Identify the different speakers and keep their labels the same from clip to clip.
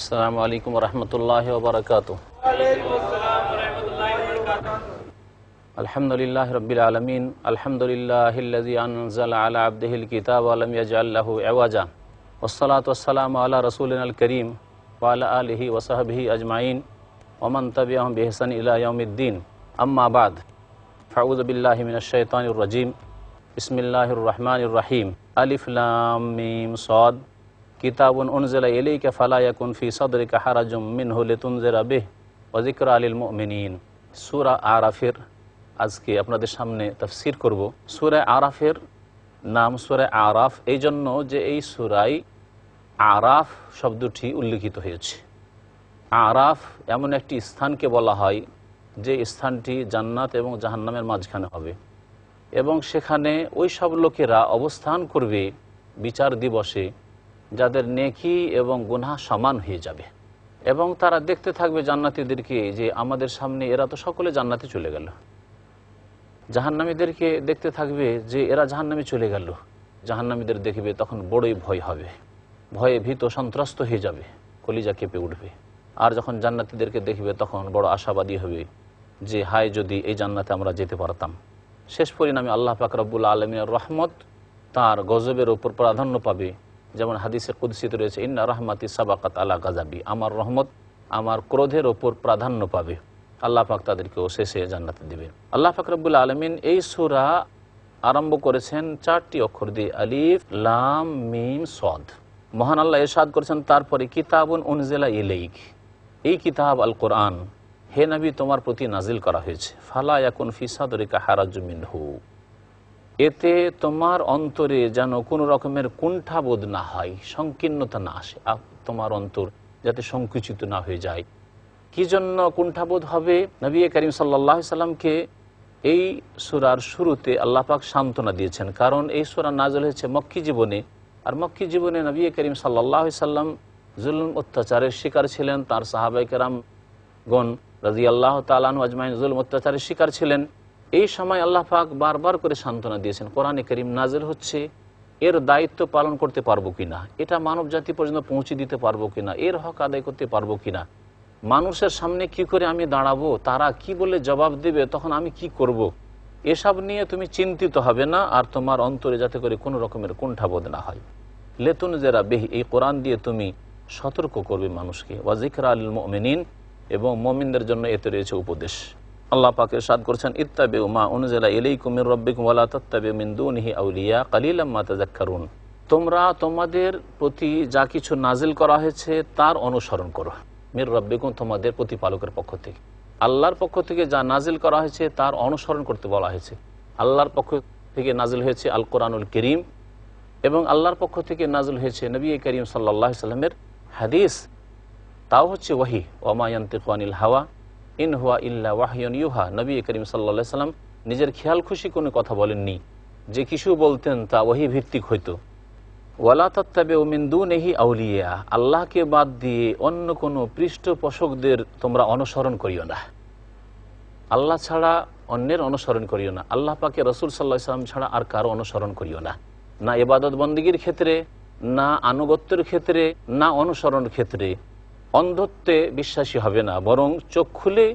Speaker 1: আসসালামু আলাইকুম রহমতুল্লাহি ওয়া বারাকাতুহু। আলহামদুলিল্লাহি রাব্বিল আলামিন। আলহামদুলিল্লাহিল্লাযী আনজালা আলা আবদিহিল কিতাবা ওয়া লাম ইয়াজআল লাহু ইওয়াজা। ওয়াসসালাতু ওয়াসসালামু আলা রাসূলিনাল কারীম ওয়া আলা আলিহি ওয়া সাহবিহি আজমাইন ওয়া মান তাবিআহুম বিইহসান ইলা ইয়াউমিদ্দিন। আম্মা বাদ। ফাউযু বিল্লাহি মিনাশ শাইতানির রাজীম। বিসমিল্লাহির রহমানির রহিম। আলিফ লাম মিম সাদ। কিতাবুন উনজিলা ইলাইকা ফালা ইয়াকুন ফি সাদরিকা হারাজুম মিনহু লিতুনজিরা বিহি ওয়া যিকরা লিল মুমিনিন। সূরা আরাফের আজকে আপনাদের সামনে তাফসীর করব। সূরা আরাফের নাম সূরা আরাফ এই জন্য যে এই সূরায় আরাফ শব্দটি উল্লেখিত হয়েছে। আরাফ এমন একটি স্থানকে বলা হয় যে স্থানটি জান্নাত এবং জাহান্নামের মাঝখানে হবে এবং সেখানে ওই সব লোকেরা অবস্থান করবে বিচার দিবসে যাদের নেকি এবং গুনাহ সমান হয়ে যাবে এবং তারা দেখতে থাকবে জান্নাতীদেরকে যে আমাদের সামনে এরা তো সকলে জান্নাতে চলে গেল, জাহান্নামীদেরকে দেখতে থাকবে যে এরা জাহান্নামে চলে গেল। জাহান্নামীদের দেখবে তখন বড়ই ভয় হবে, ভয়ে ভীত সন্ত্রস্ত হয়ে যাবে, কলিজা কেঁপে উঠবে। আর যখন জান্নাতীদেরকে দেখবে তখন বড় আশাবাদী হবে যে হায় যদি এই জান্নাতে আমরা যেতে পারতাম। শেষ পরিণামে আল্লাহ পাক রব্বুল আলামিনের রহমত তার গজবের উপর প্রাধান্য পাবে। যেমন হাদিসে কুদসিতে রয়েছে, ইন্না রাহমাতি সাবাকাত আলা গাজাবি, আমার রহমত আমার ক্রোধের ওপর প্রাধান্য পাবে। আল্লাহ পাক তাদেরকেও শেষে জান্নাতে দিবেন। আল্লাহ পাক রব্বুল আলামিন এই সূরা আরম্ভ করেছেন 4টি অক্ষর দিয়ে, আলিফ লাম মিম সাদ। মহান আল্লাহ ইরশাদ করেছেন তারপরে কিতাবুন উনজিলা ইলাইক, এই কিতাব আল কোরআন হে নবী তোমার প্রতি নাজিল করা হয়েছে। ফালা ইয়াকুন ফি সাদরিকা হারাজুম মিনহু, এতে তোমার অন্তরে যেন কোনো রকমের কুণ্ঠাবোধ না হয়, সংকীর্ণতা না আসে, তোমার অন্তর যাতে সংকুচিত না হয়ে যায়। কি জন্য কুণ্ঠাবোধ হবে? নবী করিম সাল্লাল্লাহু আলাইহি সাল্লামকে এই সূরার শুরুতে আল্লাহ পাক সান্ত্বনা দিয়েছেন, কারণ এই সূরা নাযিল হয়েছে মক্কি জীবনে। আর মক্কি জীবনে নবী করিম সাল্লাল্লাহু আলাইহি সাল্লাম জুলুম অত্যাচারের শিকার ছিলেন, তার সাহাবায়ে কেরামগণ রাদিয়াল্লাহু তাআলা আনহু আজমাইন জুলুম অত্যাচারের শিকার ছিলেন। এই সময় আল্লাহ পাক বারবার করে সান্ত্বনা দিয়েছেন, কোরআনে কারীম নাজিল হচ্ছে, এর দায়িত্ব পালন করতে পারবো কিনা, এটা মানব জাতি পর্যন্ত পৌঁছে দিতে পারবো কিনা, এর হক আদায় করতে পারবো কিনা, মানুষের সামনে কি করে আমি দাঁড়াবো, তারা কি বলে জবাব দেবে, তখন আমি কি করব, এসব নিয়ে তুমি চিন্তিত হবে না। আর তোমার অন্তরে যাতে করে কোনো রকমের কুণ্ঠাবোধ না হয়। লিতুনজিরা বিহি, এই কোরআন দিয়ে তুমি সতর্ক করবে মানুষকে, ওয়া যিকরা লিল মুমিনিন, এবং মুমিনদের জন্য এতে রয়েছে উপদেশ। আল্লাহ পাক ইরশাদ করেছেন, ইত্তাবিউ মা উনজিলা ইলাইকুম মির রাব্বিকুম ওয়া লা তাত্তাবিউ মিন দুনিহি আউলিয়া কালিলাম মা তাযাক্কারুন, তোমরা তোমাদের প্রতি যা কিছু নাজিল করা হয়েছে তার অনুসরণ করো। মির রাব্বিকুম, তোমাদের প্রতিপালকের পক্ষ থেকে, আল্লাহর পক্ষ থেকে যা নাজিল করা হয়েছে তার অনুসরণ করতে বলা হয়েছে। আল্লাহর পক্ষ থেকে নাজিল হয়েছে আল কোরআনুল কারীম এবং আল্লাহর পক্ষ থেকে নাজিল হয়েছে নবী করিম সাল্লাল্লাহু আলাইহি সাল্লামের হাদিস, তাও হচ্ছে ওয়াহি। ওয়া মা ইয়ানতিকু আনিল হাওয়া ইন হুয়া ইল্লা ওয়াহয়ুন ইউহা। নবী করিম সাল্লাল্লাহু আলাইহি সাল্লাম নিজের খেয়াল খুশি কোনো কথা বলেননি, যে কিছু বলতেন তা ওয়াহি ভিত্তিক হইতো। ওয়ালা তাত্তাবিউ মিন দুনিহি আউলিয়া, আল্লাহকে বাদ দিয়ে অন্য কোনো পৃষ্ঠপোষকদের তোমরা অনুসরণ করিও না, আল্লাহ ছাড়া অন্যের অনুসরণ করিও না, আল্লাহ পাকে রাসূল সাল্লাল্লাহু আলাইহি সাল্লাম ছাড়া আর কারো অনুসরণ করিও না, না ইবাদত বন্দেগীর ক্ষেত্রে, না আনুগত্যের ক্ষেত্রে, না অনুসরণের ক্ষেত্রে। অন্ধত্বে বিশ্বাসী হবে না, বরং চোখ খুলে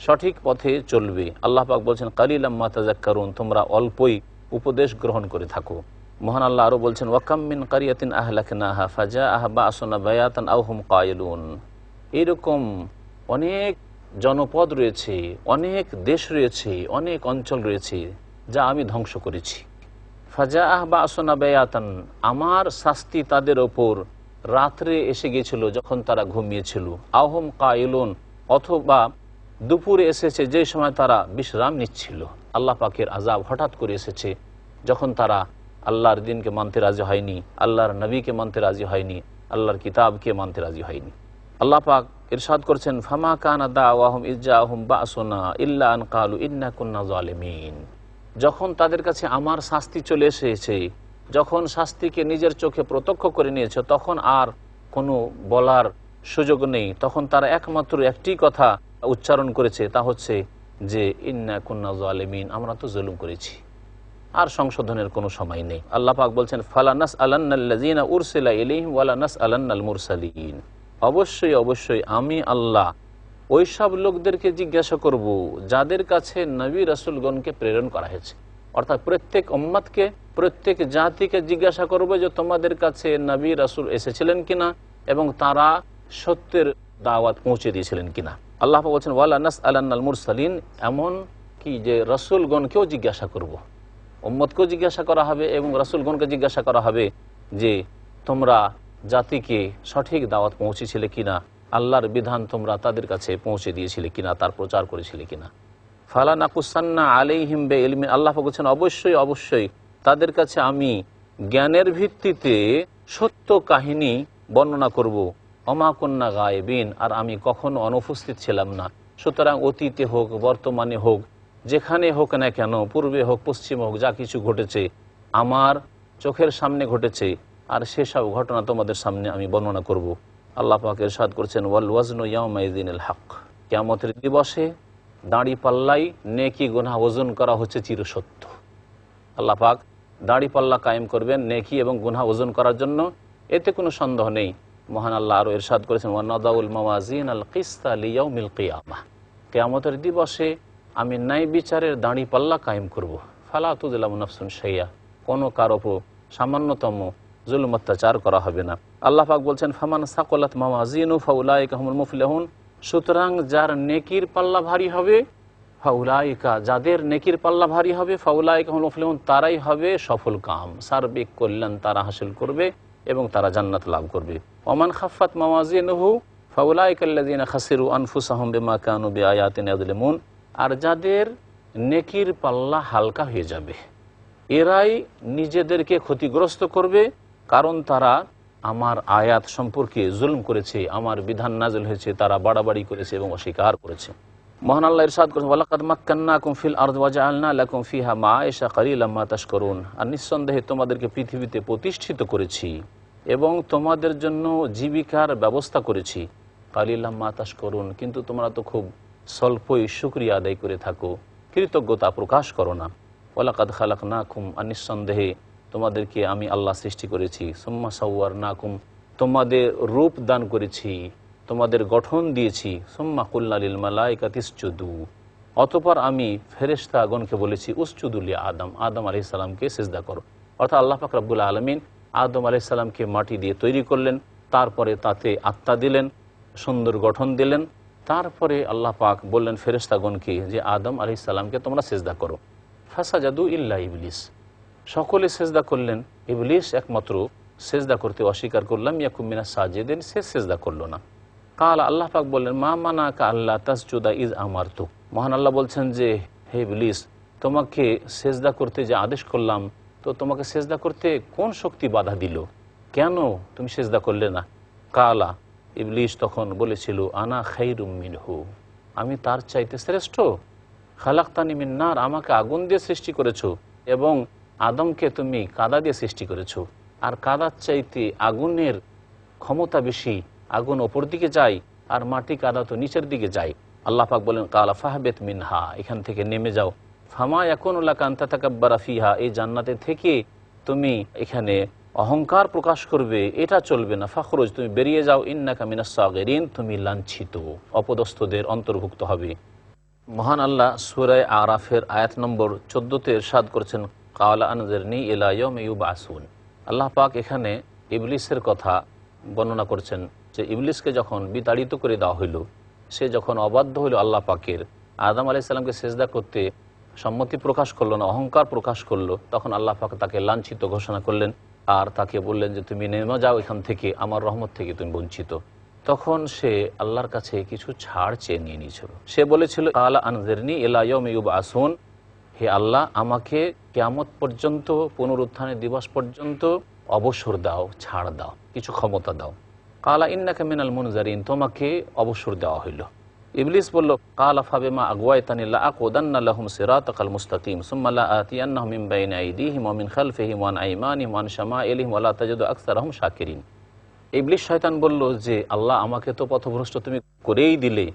Speaker 1: সঠিক পথে চলবে। আল্লাহ পাক বলছেন, কালিলাম মা তাযাক্কারুন, তোমরা অল্পই উপদেশ গ্রহণ করে থাকো। মহান আল্লাহ আরও বলছেন, ওয়াকাম মিন কারিয়াতিন আহলাকনাহা ফাজাআহা বা'সুনা বায়াতান আও হুম কায়িলুন, এরকম অনেক জনপদ রয়েছে, অনেক দেশ রয়েছে, অনেক অঞ্চল রয়েছে যা আমি ধ্বংস করেছি। ফাজাআহা বা'সুনা বায়াতান, আমার শাস্তি তাদের ওপর রাত্রে এসে গিয়েছিল যখন তারা ঘুমিয়েছিল, আও হুম কায়িলুন, অথবা দুপুরে এসেছে যে সময় তারা বিশ্রাম নিচ্ছিল। আল্লাহ পাকের আযাব হঠাৎ করে এসেছে যখন তারা আল্লাহর দিনকে মানতে রাজি হয়নি, আল্লাহর নবীকে মানতে রাজি হয়নি, আল্লাহর কিতাবকে মানতে রাজি হয়নি। আল্লাহ পাক ইরশাদ করছেন, ফামা কানা দাওয়াহুম ইজ্জাহুম বা'সুনা ইল্লা আন ক্বালু ইন্না কুন্না যালিমিন, যখন তাদের কাছে আমার শাস্তি চলে এসেছে, যখন শাস্তিকে নিজের চোখে প্রত্যক্ষ করে নিয়েছে, তখন আর কোনো বলার সুযোগ নেই, তখন তারা একমাত্র একটি কথা উচ্চারণ করেছে, তা হচ্ছে যে ইন্না কুন্না যালিমিন, আমরা তো জুলুম করেছি, আর সংশোধনের কোনো সময় নেই। আল্লাহ পাক বলছেন, ফালা নাসআলান্নাল্লাযীনা উরসিলা ইলাইহিম ওয়ালা নাসআলান্নাল মুরসালিন, অবশ্যই অবশ্যই আমি আল্লাহ ওই সব লোকদেরকে জিজ্ঞাসা করব যাদের কাছে নবী রাসূলগণকে প্রেরণ করা হয়েছে। অর্থাৎ প্রত্যেক উম্মতকে, প্রত্যেক জাতিকে জিজ্ঞাসা করব যে তোমাদের কাছে নবী রাসূল এসেছিলেন কিনা এবং তারা সত্যের দাওয়াত পৌঁছে দিয়েছিলেন কিনা। আল্লাহ পাক বলছেন ওয়ালা নাসআলান্নাল মুরসালিন, এমন কি যে রাসূলগণকেও জিজ্ঞাসা করব, উম্মতকেও জিজ্ঞাসা করা হবে এবং রাসূলগণকে জিজ্ঞাসা করা হবে যে তোমরা জাতিকে সঠিক দাওয়াত পৌঁছেছিলে কিনা, আল্লাহর বিধান তোমরা তাদের কাছে পৌঁছে দিয়েছিলে কিনা, তার প্রচার করেছিলে কিনা। ফালা নাকুসান্না আলাইহিম বিইলমিন, আল্লাহ বলছেন অবশ্যই অবশ্যই তাদের কাছে আমি জ্ঞানের ভিত্তিতে সত্য কাহিনী বর্ণনা করব। ওমা কুন্না গায়েবিন, আর আমি কখনো অনুপস্থিত ছিলাম না। সুতরাং অতীতে হোক, বর্তমানে হোক, যেখানে হোক না কেন, পূর্বে হোক পশ্চিমে হোক, যা কিছু ঘটেছে আমার চোখের সামনে ঘটেছে, আর সেসব ঘটনা তোমাদের সামনে আমি বর্ণনা করব। আল্লাহ পাক ইরশাদ করেছেন ওয়াল ওয়াজনু ইয়াউমাইযিনিল হক, কিয়ামতের দিবসে দাঁড়ি পাল্লাই নেকি গুনাহ ওজন করা হচ্ছে চিরসত্য। আল্লাহ পাক দাঁড়ি পাল্লা কায়েম করবেন নেকি এবং গুনাহ ওজন করার জন্য, এতে কোনো সন্দেহ নেই। মহান আল্লাহ আরও ইরশাদ করেছেন ওয়ানাদাউল মাওয়াজিন আল কিসতা লিয়াউমিল কিয়ামাহ, কিয়ামতের দিবসে আমি ন্যায় বিচারের দাঁড়ি পাল্লা কায়েম করব। ফালা তুযলামু নাফসুন শাইয়া, কোনো কার ওপর সামান্যতম জুলুম অত্যাচার করা হবে না। আল্লাহ পাক বলছেন ফামান সাকুলাত মাওয়াজিনু ফাউলাইকা হুমুল মুফলিহুন, সুতরাং যার নেকির পাল্লা ভারী হবে, ফাউলাইকা যাদের নেকির পাল্লা ভারী হবে, ফাউলাইকা হুমুল মুফলিহুন তারাই হবে সফল কাম, সার্বিক কল্যাণ তারা হাসিল করবে এবং তারা জান্নাত লাভ করবে। ওমান খাফাত মাওয়াজিনুহু ফাউলাইকা আল্লাযিনা খাসিরু আনফুসাহুম বিমা কানু বিআয়াতিনা ইয়াযলিমুন, আর যাদের নেকির পাল্লা হালকা হয়ে যাবে এরাই নিজেদেরকে ক্ষতিগ্রস্ত করবে, কারণ তারা আমার আয়াত সম্পর্কে জুলম করেছে, আমার বিধান নাযিল হয়েছে তারা বাড়াবাড়ি করেছে এবং অস্বীকার করেছে। মহান আল্লাহ ইরশাদ করেছেন ওয়ালাকাদ মাক্কান্নাকুম ফিল আরদি ওয়া জাআলনা লাকুম ফিহা মাআইশা কালিলাম মা তাশকুরুন, আর নিঃসন্দেহে তোমাদেরকে পৃথিবীতে প্রতিষ্ঠিত করেছি এবং তোমাদের জন্য জীবিকার ব্যবস্থা করেছি। কালিলাম মা তাশকুরুন, কিন্তু তোমরা তো খুব স্বল্পই শুকরিয়া আদায় করে থাকো, কৃতজ্ঞতা প্রকাশ করো না। ওয়ালাকাদ খালাকনাকুম, আর নিঃসন্দেহে তোমাদেরকে আমি আল্লাহ সৃষ্টি করেছি। সুম্মা সাওয়ারনাকুম, তোমাদের রূপ দান করেছি, তোমাদের গঠন দিয়েছি। সুম্মা কুল্না লিল মালাইকাতি ইসজুদু, অতঃপর আমি ফেরেশতাগণকে বলেছি উসজুদু লি আদম, আদম আলাইহিস সালামকে সিজদা করো। অর্থাৎ আল্লাহ পাক রব্বুল আলামিন আদম আলাইহিস সালামকে মাটি দিয়ে তৈরি করলেন, তারপরে তাতে আত্মা দিলেন, সুন্দর গঠন দিলেন, তারপরে আল্লাহ পাক বললেন ফেরেশতাগণকে যে আদম আলাইহিস সালামকে তোমরা সিজদা করো। ফাসাজাদু ইল্লা ইবলিস, সকলে সেজদা করলেন, ইবলিস একমাত্র সেজদা করতে অস্বীকার করলাম, ইয়াকুম মিনাস সাজিদিন, সে সেজদা করলো না। কাল, আল্লাহ পাক বললেন মা মানাকা আল্লাহ তাসজুদা ইজ আমারতুক, মহান আল্লাহ বলছেন যে হে ইবলিস, তোমাকে সেজদা করতে যে আদেশ করলাম, তো তোমাকে সেজদা করতে কোন শক্তি বাধা দিল, কেন তুমি সেজদা করলে না? কালা, ইবলিস তখন বলেছিল আনা খাইরুম মিনহু, আমি তার চাইতে শ্রেষ্ঠ। খালাকতানি মিন নার, আমাকে আগুন দিয়ে সৃষ্টি করেছো এবং আদমকে তুমি কাদা দিয়ে সৃষ্টি করেছো, আর কাদার চাইতে আগুনের ক্ষমতা বেশি, আগুন ওপর দিকে যায় আর মাটি কাদা তো নিচের দিকে যায়। আল্লাহ পাক বলেন কালা ফাহবেত মিনহা, এখান থেকে নেমে যাও। ফামা ইয়াকুনু লাকা আন তাতাকাব্বারা ফিহা, এই জান্নাতে থেকে তুমি এখানে অহংকার প্রকাশ করবে এটা চলবে না। ফাখরুজ, তুমি বেরিয়ে যাও। ইন্নাকা মিনাস সাগিরিন, তুমি লাঞ্ছিত অপদস্থদের অন্তর্ভুক্ত হবে। মহান আল্লাহ সূরা আরাফের আয়াত নম্বর 14-তে ইরশাদ করেছেন কালা আনজিরনি ইলা ইয়াউমি ইউবআসুন। আল্লাহ পাক এখানে ইবলিসের কথা বর্ণনা করছেন যে ইবলিসকে যখন বিতাড়িত করে দেওয়া হইল, সে যখন অবাধ্য হইল আল্লাহ পাকের, আদম আলাইহিস সালামকে সেজদা করতে সম্মতি প্রকাশ করলো না, অহংকার প্রকাশ করলো, তখন আল্লাহ পাক তাকে লাঞ্ছিত ঘোষণা করলেন আর তাকে বললেন যে তুমি নেমে যাও এখান থেকে, আমার রহমত থেকে তুমি বঞ্চিত। তখন সে আল্লাহর কাছে কিছু ছাড় চেয়ে নিয়ে নিয়েছিল। সে বলেছিল কালা আনজিরনি ইলা ইয়াউমি ইউবআসুন, হে আল্লাহ আমাকে কিয়ামত পর্যন্ত, পুনরুত্থানের দিবস পর্যন্ত অবসর দাও, ছাড় দাও, কিছু ক্ষমতা দাও। কালা ইন্নাকা মিনাল মুনজারিন, তোমাকে অবসর দেওয়া হইল। ইবলিস বলল কালা ফাবিমা আগওয়াইতানি লাআকুদান্না লাহুম সিরাতাকাল মুস্তাকিম সুম্মা লাআতিয়ান্নাহুম মিন বাইনি আইদিহিম ওয়া মিন খালফিহিম ওয়া আন আইমানিহিম ওয়া আন শামাইলিহিম ওয়া লা তাজিদু আকসারাহুম শাকিরিন। ইবলিস শয়তান বলল যে আল্লাহ আমাকে তো পথভ্রষ্ট তুমি করেই দিলে,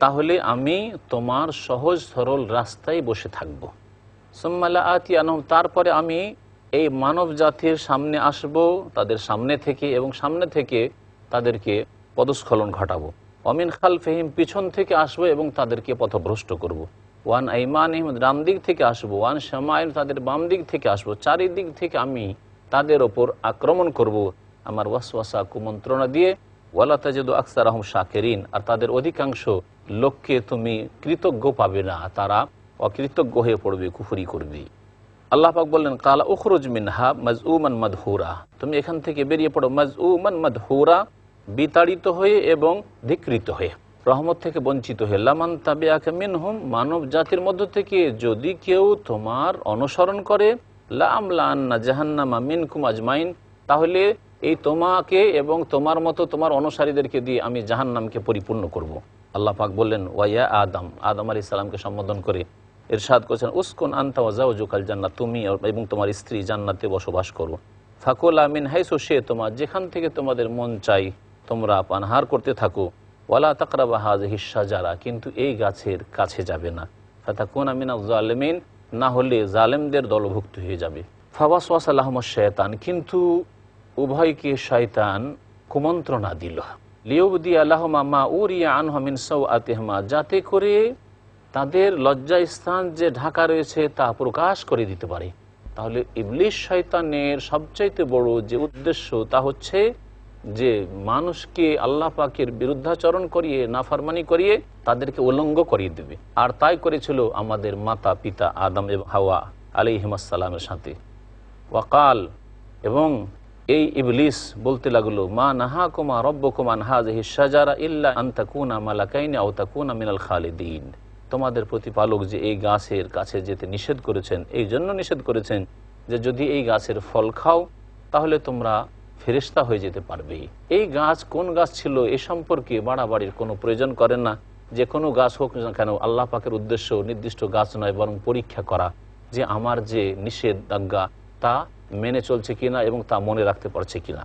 Speaker 1: তাহলে আমি তোমার সহজ সরল রাস্তায় বসে থাকব। সুম্মা লাআতিয়ান্নাহুম, তারপরে আমি এই মানব জাতির সামনে আসব, তাদের সামনে থেকে, এবং সামনে থেকে তাদেরকে পদস্খলন ঘটাবো। অমিন খালফিহিম, পিছন থেকে আসবো এবং তাদেরকে পথভ্রষ্ট করব। ওয়ান আইমানিহিম, ডান দিক থেকে আসবো। ওয়ান শামাইল, তাদের বাম দিক থেকে আসবো। চারিদিক থেকে আমি তাদের ওপর আক্রমণ করব আমার ওয়াসওয়াসা কুমন্ত্রণা দিয়ে। ওয়ালা তাজিদু আকসারাহুম শাকিরিন, আর তাদের অধিকাংশ লোককে তুমি কৃতজ্ঞ পাবে না, তারা অকৃতজ্ঞ হয়ে পড়বে, কুফরি করবে। আল্লাহ পাক বললেন কালা উখরুজ মিনহা মাজউমান মাদহুরা, তুমি এখান থেকে বেরিয়ে পড়ো মাজউমান মাদহুরা, বিতাড়িত হয়ে এবং ধিকৃত হয়ে, রহমত থেকে বঞ্চিত হয়ে। লামান তাবিআকা মিনহুম, মানব জাতির মধ্য থেকে যদি কেউ তোমার অনুসরণ করে, লা আমলান্না জাহান্নামা মিনকুম আজমাইন, তাহলে এই তোমাকে এবং তোমার মতো তোমার অনুসারীদেরকে দিয়ে আমি জাহান্নামকে পরিপূর্ণ করব। আল্লাহ পাক বললেন ওয়া আদম, আদম আলাইহিস সালামকে সম্বোধন করে ইরশাদ করেছেন উসকুন আনতা ওয়া যাওজুকাল জান্নাত, তুমি এবং তোমার স্ত্রী জান্নাতে বসবাস করো। ফাকুলা মিন হাইসু শি'তুমা, যেখান থেকে তোমাদের মন চাই তোমরা পানাহার করতে থাকো। ওয়ালা তাকরাবা হাযিহিশ শাজারা, কিন্তু এই গাছের কাছে যাবে না। ফাতাকুনা মিনাজ জালিমিন, না হলে জালেমদের দলভুক্ত হয়ে যাবে। ফাওয়াসওয়াসা লাহুমুশ শায়তান, কিন্তু উভয়কে শয়তান কুমন্ত্রণা দিল। লিউবদিয়া লাহুমা মা উরিয়া আনহুম মিন সাওআতিহিমা, যাতে করে তাদের লজ্জাস্থান যে ঢাকা রয়েছে তা প্রকাশ করে দিতে পারে। তাহলে ইবলিশ শয়তানের সবচাইতে বড় যে উদ্দেশ্য তা হচ্ছে যে মানুষকে আল্লাহ পাকের বিরুদ্ধাচরণ করিয়ে, নাফরমানি করিয়ে তাদেরকে উলঙ্গ করিয়ে দেবে। আর তাই করেছিল আমাদের মাতা পিতা আদম এবং হাওয়া আলাইহিমুস সালামের সাথে। ওয়াকাল, এবং এই ইবলিস বলতে লাগলো মা নাহাকুমা রব্বুকুম আন হাযিহিশ শাজারা ইল্লা আন তাকুনা মালাকাইনি আও তাকুনা মিনাল খালিদিন, তোমাদের প্রতিপালক যে এই গাছের কাছে যেতে নিষেধ করেছেন, এই জন্য নিষেধ করেছেন যে যদি এই গাছের ফল খাও তাহলে তোমরা ফেরেশতা হয়ে যেতে পারবে। এই গাছ কোন গাছ ছিল এ সম্পর্কে বাড়াবাড়ির কোনো প্রয়োজন করেন না। যে কোনো গাছ হোক না কেন, আল্লাহ পাকের উদ্দেশ্য নির্দিষ্ট গাছ নয়, বরং পরীক্ষা করা যে আমার যে নিষেধাজ্ঞা তা মেনে চলছে কিনা এবং তা মনে রাখতে পারছে কিনা।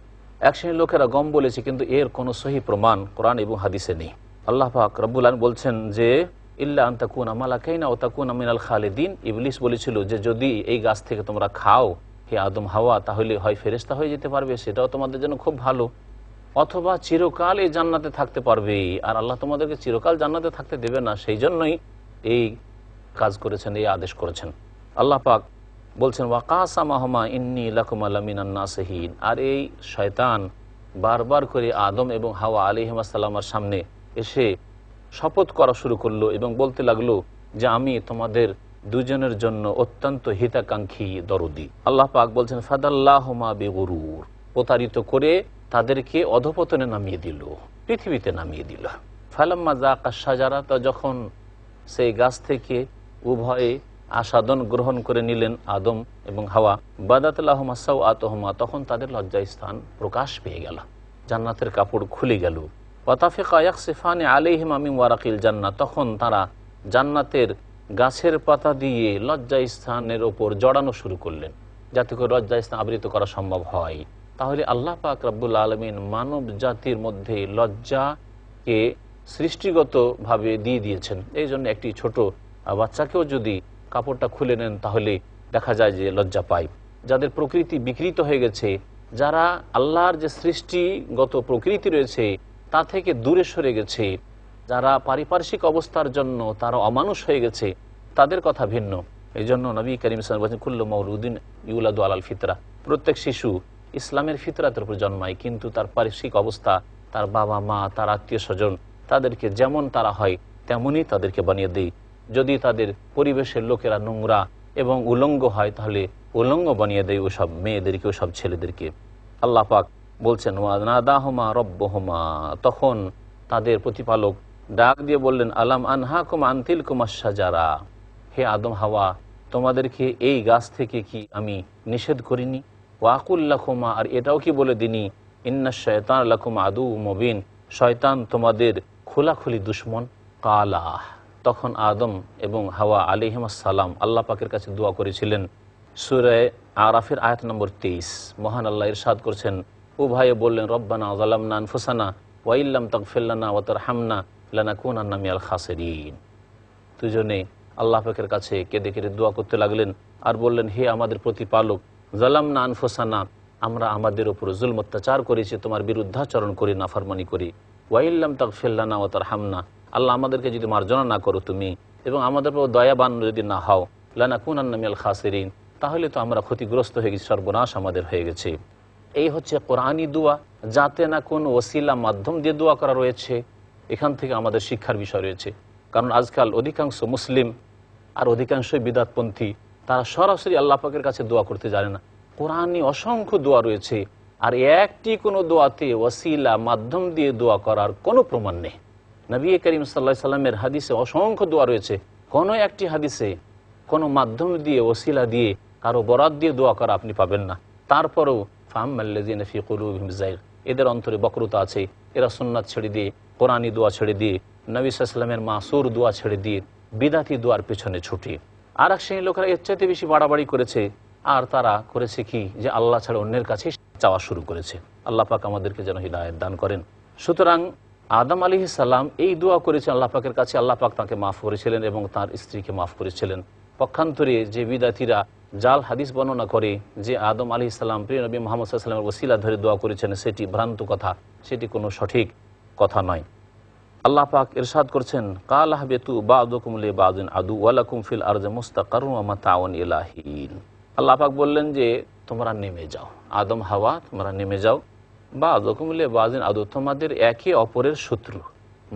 Speaker 1: এক শ্রেণীর লোকেরা গম বলেছে, কিন্তু এর কোনো সহি প্রমাণ কোরআন এবং হাদিসে নেই। আল্লাহ পাক রব্বুল আলামিন বলছেন যে ইল্লা আন তাকুনা মালাকাইনা ওয়া তাকুনা মিনাল খালিদিন, ইবলিস বলেছিল যে যদি এই গাছ থেকে তোমরা খাও হে আদম হাওয়া, তাহলে হয় ফেরেশতা হয়ে যেতে পারবে, সেটাও তোমাদের জন্য খুব ভালো, অথবা চিরকাল এই জান্নাতে থাকতে পারবে। আর আল্লাহ তোমাদেরকে চিরকাল জান্নাতে থাকতে দেবে না, সেই জন্যই এই কাজ করেছেন, এই আদেশ করেছেন। আল্লাহ পাক বলছেন ওয়াকাসামাহুমা ইন্নী লাকুমা লামিনান নাসিহিন, আর এই শয়তান বারবার করে আদম এবং হাওয়া আলাইহিমুস সালামের সামনে এসে শপথ করা শুরু করলো এবং বলতে লাগলো যে আমি তোমাদের দুজনের জন্য অত্যন্ত হিতাকাঙ্ক্ষী দরদি। আল্লাহ পাক বলছেন ফাদাল্লাহুমা বিগুরুর, প্রতারিত করে তাদেরকে অধপতনে নামিয়ে দিল, পৃথিবীতে নামিয়ে দিল। ফালাম্মা যাকা শাজারা, যখন সেই গাছ থেকে উভয়ে আস্বাদন গ্রহণ করে নিলেন আদম এবং হাওয়া, বাদাত লাহুমা সাওআতুহুমা, তখন তাদের লজ্জাস্থান প্রকাশ পেয়ে গেল, জান্নাতের কাপড় খুলে গেল। ওয়াতাফিকা ইয়াখসিফানি আলাইহিমা মিন ওয়ারাকিল জান্নাহ, তখন তারা জান্নাতের গাছের পাতা দিয়ে লজ্জাস্থানের ওপর জড়ানো শুরু করলেন, যাতে করে লজ্জাস্থান আবৃত করা সম্ভব হয়। তাহলে আল্লাহ পাক রব্বুল আলামিন মানব জাতির মধ্যে লজ্জাকে সৃষ্টিগতভাবে দিয়ে দিয়েছেন। এই জন্য একটি ছোট বাচ্চাকেও যদি কাপড়টা খুলে নেন তাহলে দেখা যায় যে লজ্জা পায়। যাদের প্রকৃতি বিকৃত হয়ে গেছে, যারা আল্লাহর যে সৃষ্টিগত প্রকৃতি রয়েছে তা থেকে দূরে সরে গেছে, যারা পারিপার্শ্বিক অবস্থার জন্য তারা অমানুষ হয়ে গেছে, তাদের কথা ভিন্ন। এই জন্য নবী করিম সাল্লাল্লাহু আলাইহি ওয়াসাল্লাম বলেছেন কুল্লু মাউলুদিন ইউলাদু আলাল ফিতরা, প্রত্যেক শিশু ইসলামের ফিতরাতের উপর জন্মায়, কিন্তু তার পারিপার্শ্বিক অবস্থা, তার বাবা মা, তার আত্মীয় স্বজন, তাদেরকে যেমন তারা হয় তেমনই তাদেরকে বানিয়ে দেয়। যদি তাদের পরিবেশের লোকেরা নোংরা এবং উলঙ্গ হয় তাহলে উলঙ্গ বানিয়ে দেয় ওসব মেয়েদেরকে, ওসব ছেলেদেরকে। আল্লাহ পাক বলছেন ওয়ানাদাহুমা রব্বুহুমা, তখন তাদের প্রতিপালক ডাক দিয়ে বললেন আলাম আনহাকুম আন তিলকুমাশ শাজারা, হে আদম হাওয়া, তোমাদেরকে এই গাছ থেকে কি আমি নিষেধ করিনি? ওয়াকুল লাকুমা, আর এটাও কি বলে দিনি ইন্নাশ শায়তান লাকুম আদুউম মুবিন, শয়তান তোমাদের খোলাখুলি দুশমন। কালা, তখন আদম এবং হাওয়া আলাইহিমুস সালাম আল্লাহ পাকের কাছে দোয়া করেছিলেন। সূরা আরাফের আয়াত নম্বর 23 মহান আল্লাহ ইরশাদ করছেন, উভয়ে বললেন রব্বানা যালামনা আনফুসানা ওয়া ইল্লাম তাগফির লানা ওয়া তারহামনা লানাকুনান্না মিনাল খাসিরিন। দুজনে আল্লাহ পাকের কাছে কেঁদে কেঁদে দোয়া করতে লাগলেন আর বললেন, হে আমাদের প্রতিপালক, যালামনা আনফুসানা, আমরা আমাদের উপর জুলম অত্যাচার করেছি, তোমার বিরুদ্ধাচরণ করি, নাফরমানি করি। ওয়াইল্লাম তাগফির লানা ওয়া তারহামনা, আল্লাহ আমাদেরকে যদি মার্জনা না করো তুমি এবং আমাদের উপর দয়াবান যদি না হও, লানাকুনান্না মিনাল খাসিরিন, তাহলে তো আমরা ক্ষতিগ্রস্ত হয়ে গেছি, সর্বনাশ আমাদের হয়ে গেছে। এই হচ্ছে কোরআনী দোয়া, যাতে না কোনো ওসিলা মাধ্যম দিয়ে দোয়া করা রয়েছে। এখান থেকে আমাদের শিক্ষার বিষয় রয়েছে, কারণ আজকাল অধিকাংশ মুসলিম আর অধিকাংশই বিদাতপন্থী, তারা সরাসরি আল্লাহ পাকের কাছে দোয়া করতে জানে না। কোরআনে অসংখ্য দোয়া রয়েছে, আর একটি কোনো দোয়াতে ওসিলা মাধ্যম দিয়ে দোয়া করার কোনো প্রমাণ নেই। নবী করিম সাল্লাল্লাহু আলাইহি সাল্লামের হাদিসে অসংখ্য দোয়া রয়েছে, কোনো একটি হাদিসে কোনো মাধ্যম দিয়ে ওসিলা দিয়ে কারো বরাত দিয়ে দোয়া করা আপনি পাবেন না। তারপরেও ফাম্মাল্লাযিনা ফি কুলুবিহিম যায়গ, এদের অন্তরে বক্রতা আছে, এরা সুন্নাত ছেড়ে দিয়ে, কোরআনী দোয়া ছেড়ে দিয়ে, নবী সাল্লাল্লাহু আলাইহি সাল্লামের মাসুর দোয়া ছেড়ে দিয়ে বিদাতি দোয়ার পেছনে ছুটি। আর এক শ্রেণীর লোকেরা এর চাইতে বেশি বাড়াবাড়ি করেছে, আর তারা করেছে কি, যে আল্লাহ ছাড়া অন্যের কাছে চাওয়া শুরু করেছে। আল্লাহ পাক আমাদেরকে যেন হিদায়াত দান করেন। সুতরাং আদম আলাইহিস সালাম এই দোয়া করেছেন আল্লাহ পাকের কাছে, আল্লাহ পাক তাকে মাফ করেছিলেন এবং তার স্ত্রীকে মাফ করেছিলেন। পক্ষান্তরে যে বিদাতিরা জাল হাদিস বর্ণনা করে যে আদম আলাইহিস সালাম প্রিয় নবী মুহাম্মদ সাল্লাল্লাহু আলাইহি ওয়াসাল্লামের ওসিলা ধরে দোয়া করেছেন, সেটি ভ্রান্ত কথা, সেটি কোনো সঠিক কথা নয়। আল্লাহ পাক ইরশাদ করছেন, কাল হাবিতু বা'দুকুম লি বা'দিন আদু ওয়া লাকুম ফিল আরদি মুস্তাকাররুন ওয়া মাতাউন ইলা হিন। আল্লাহ পাক বললেন যে তোমরা নেমে যাও, আদম হাওয়া তোমরা নেমে যাও, বা'দুকুম লি বা'দিন আদু, তোমাদের একে অপরের শত্রু।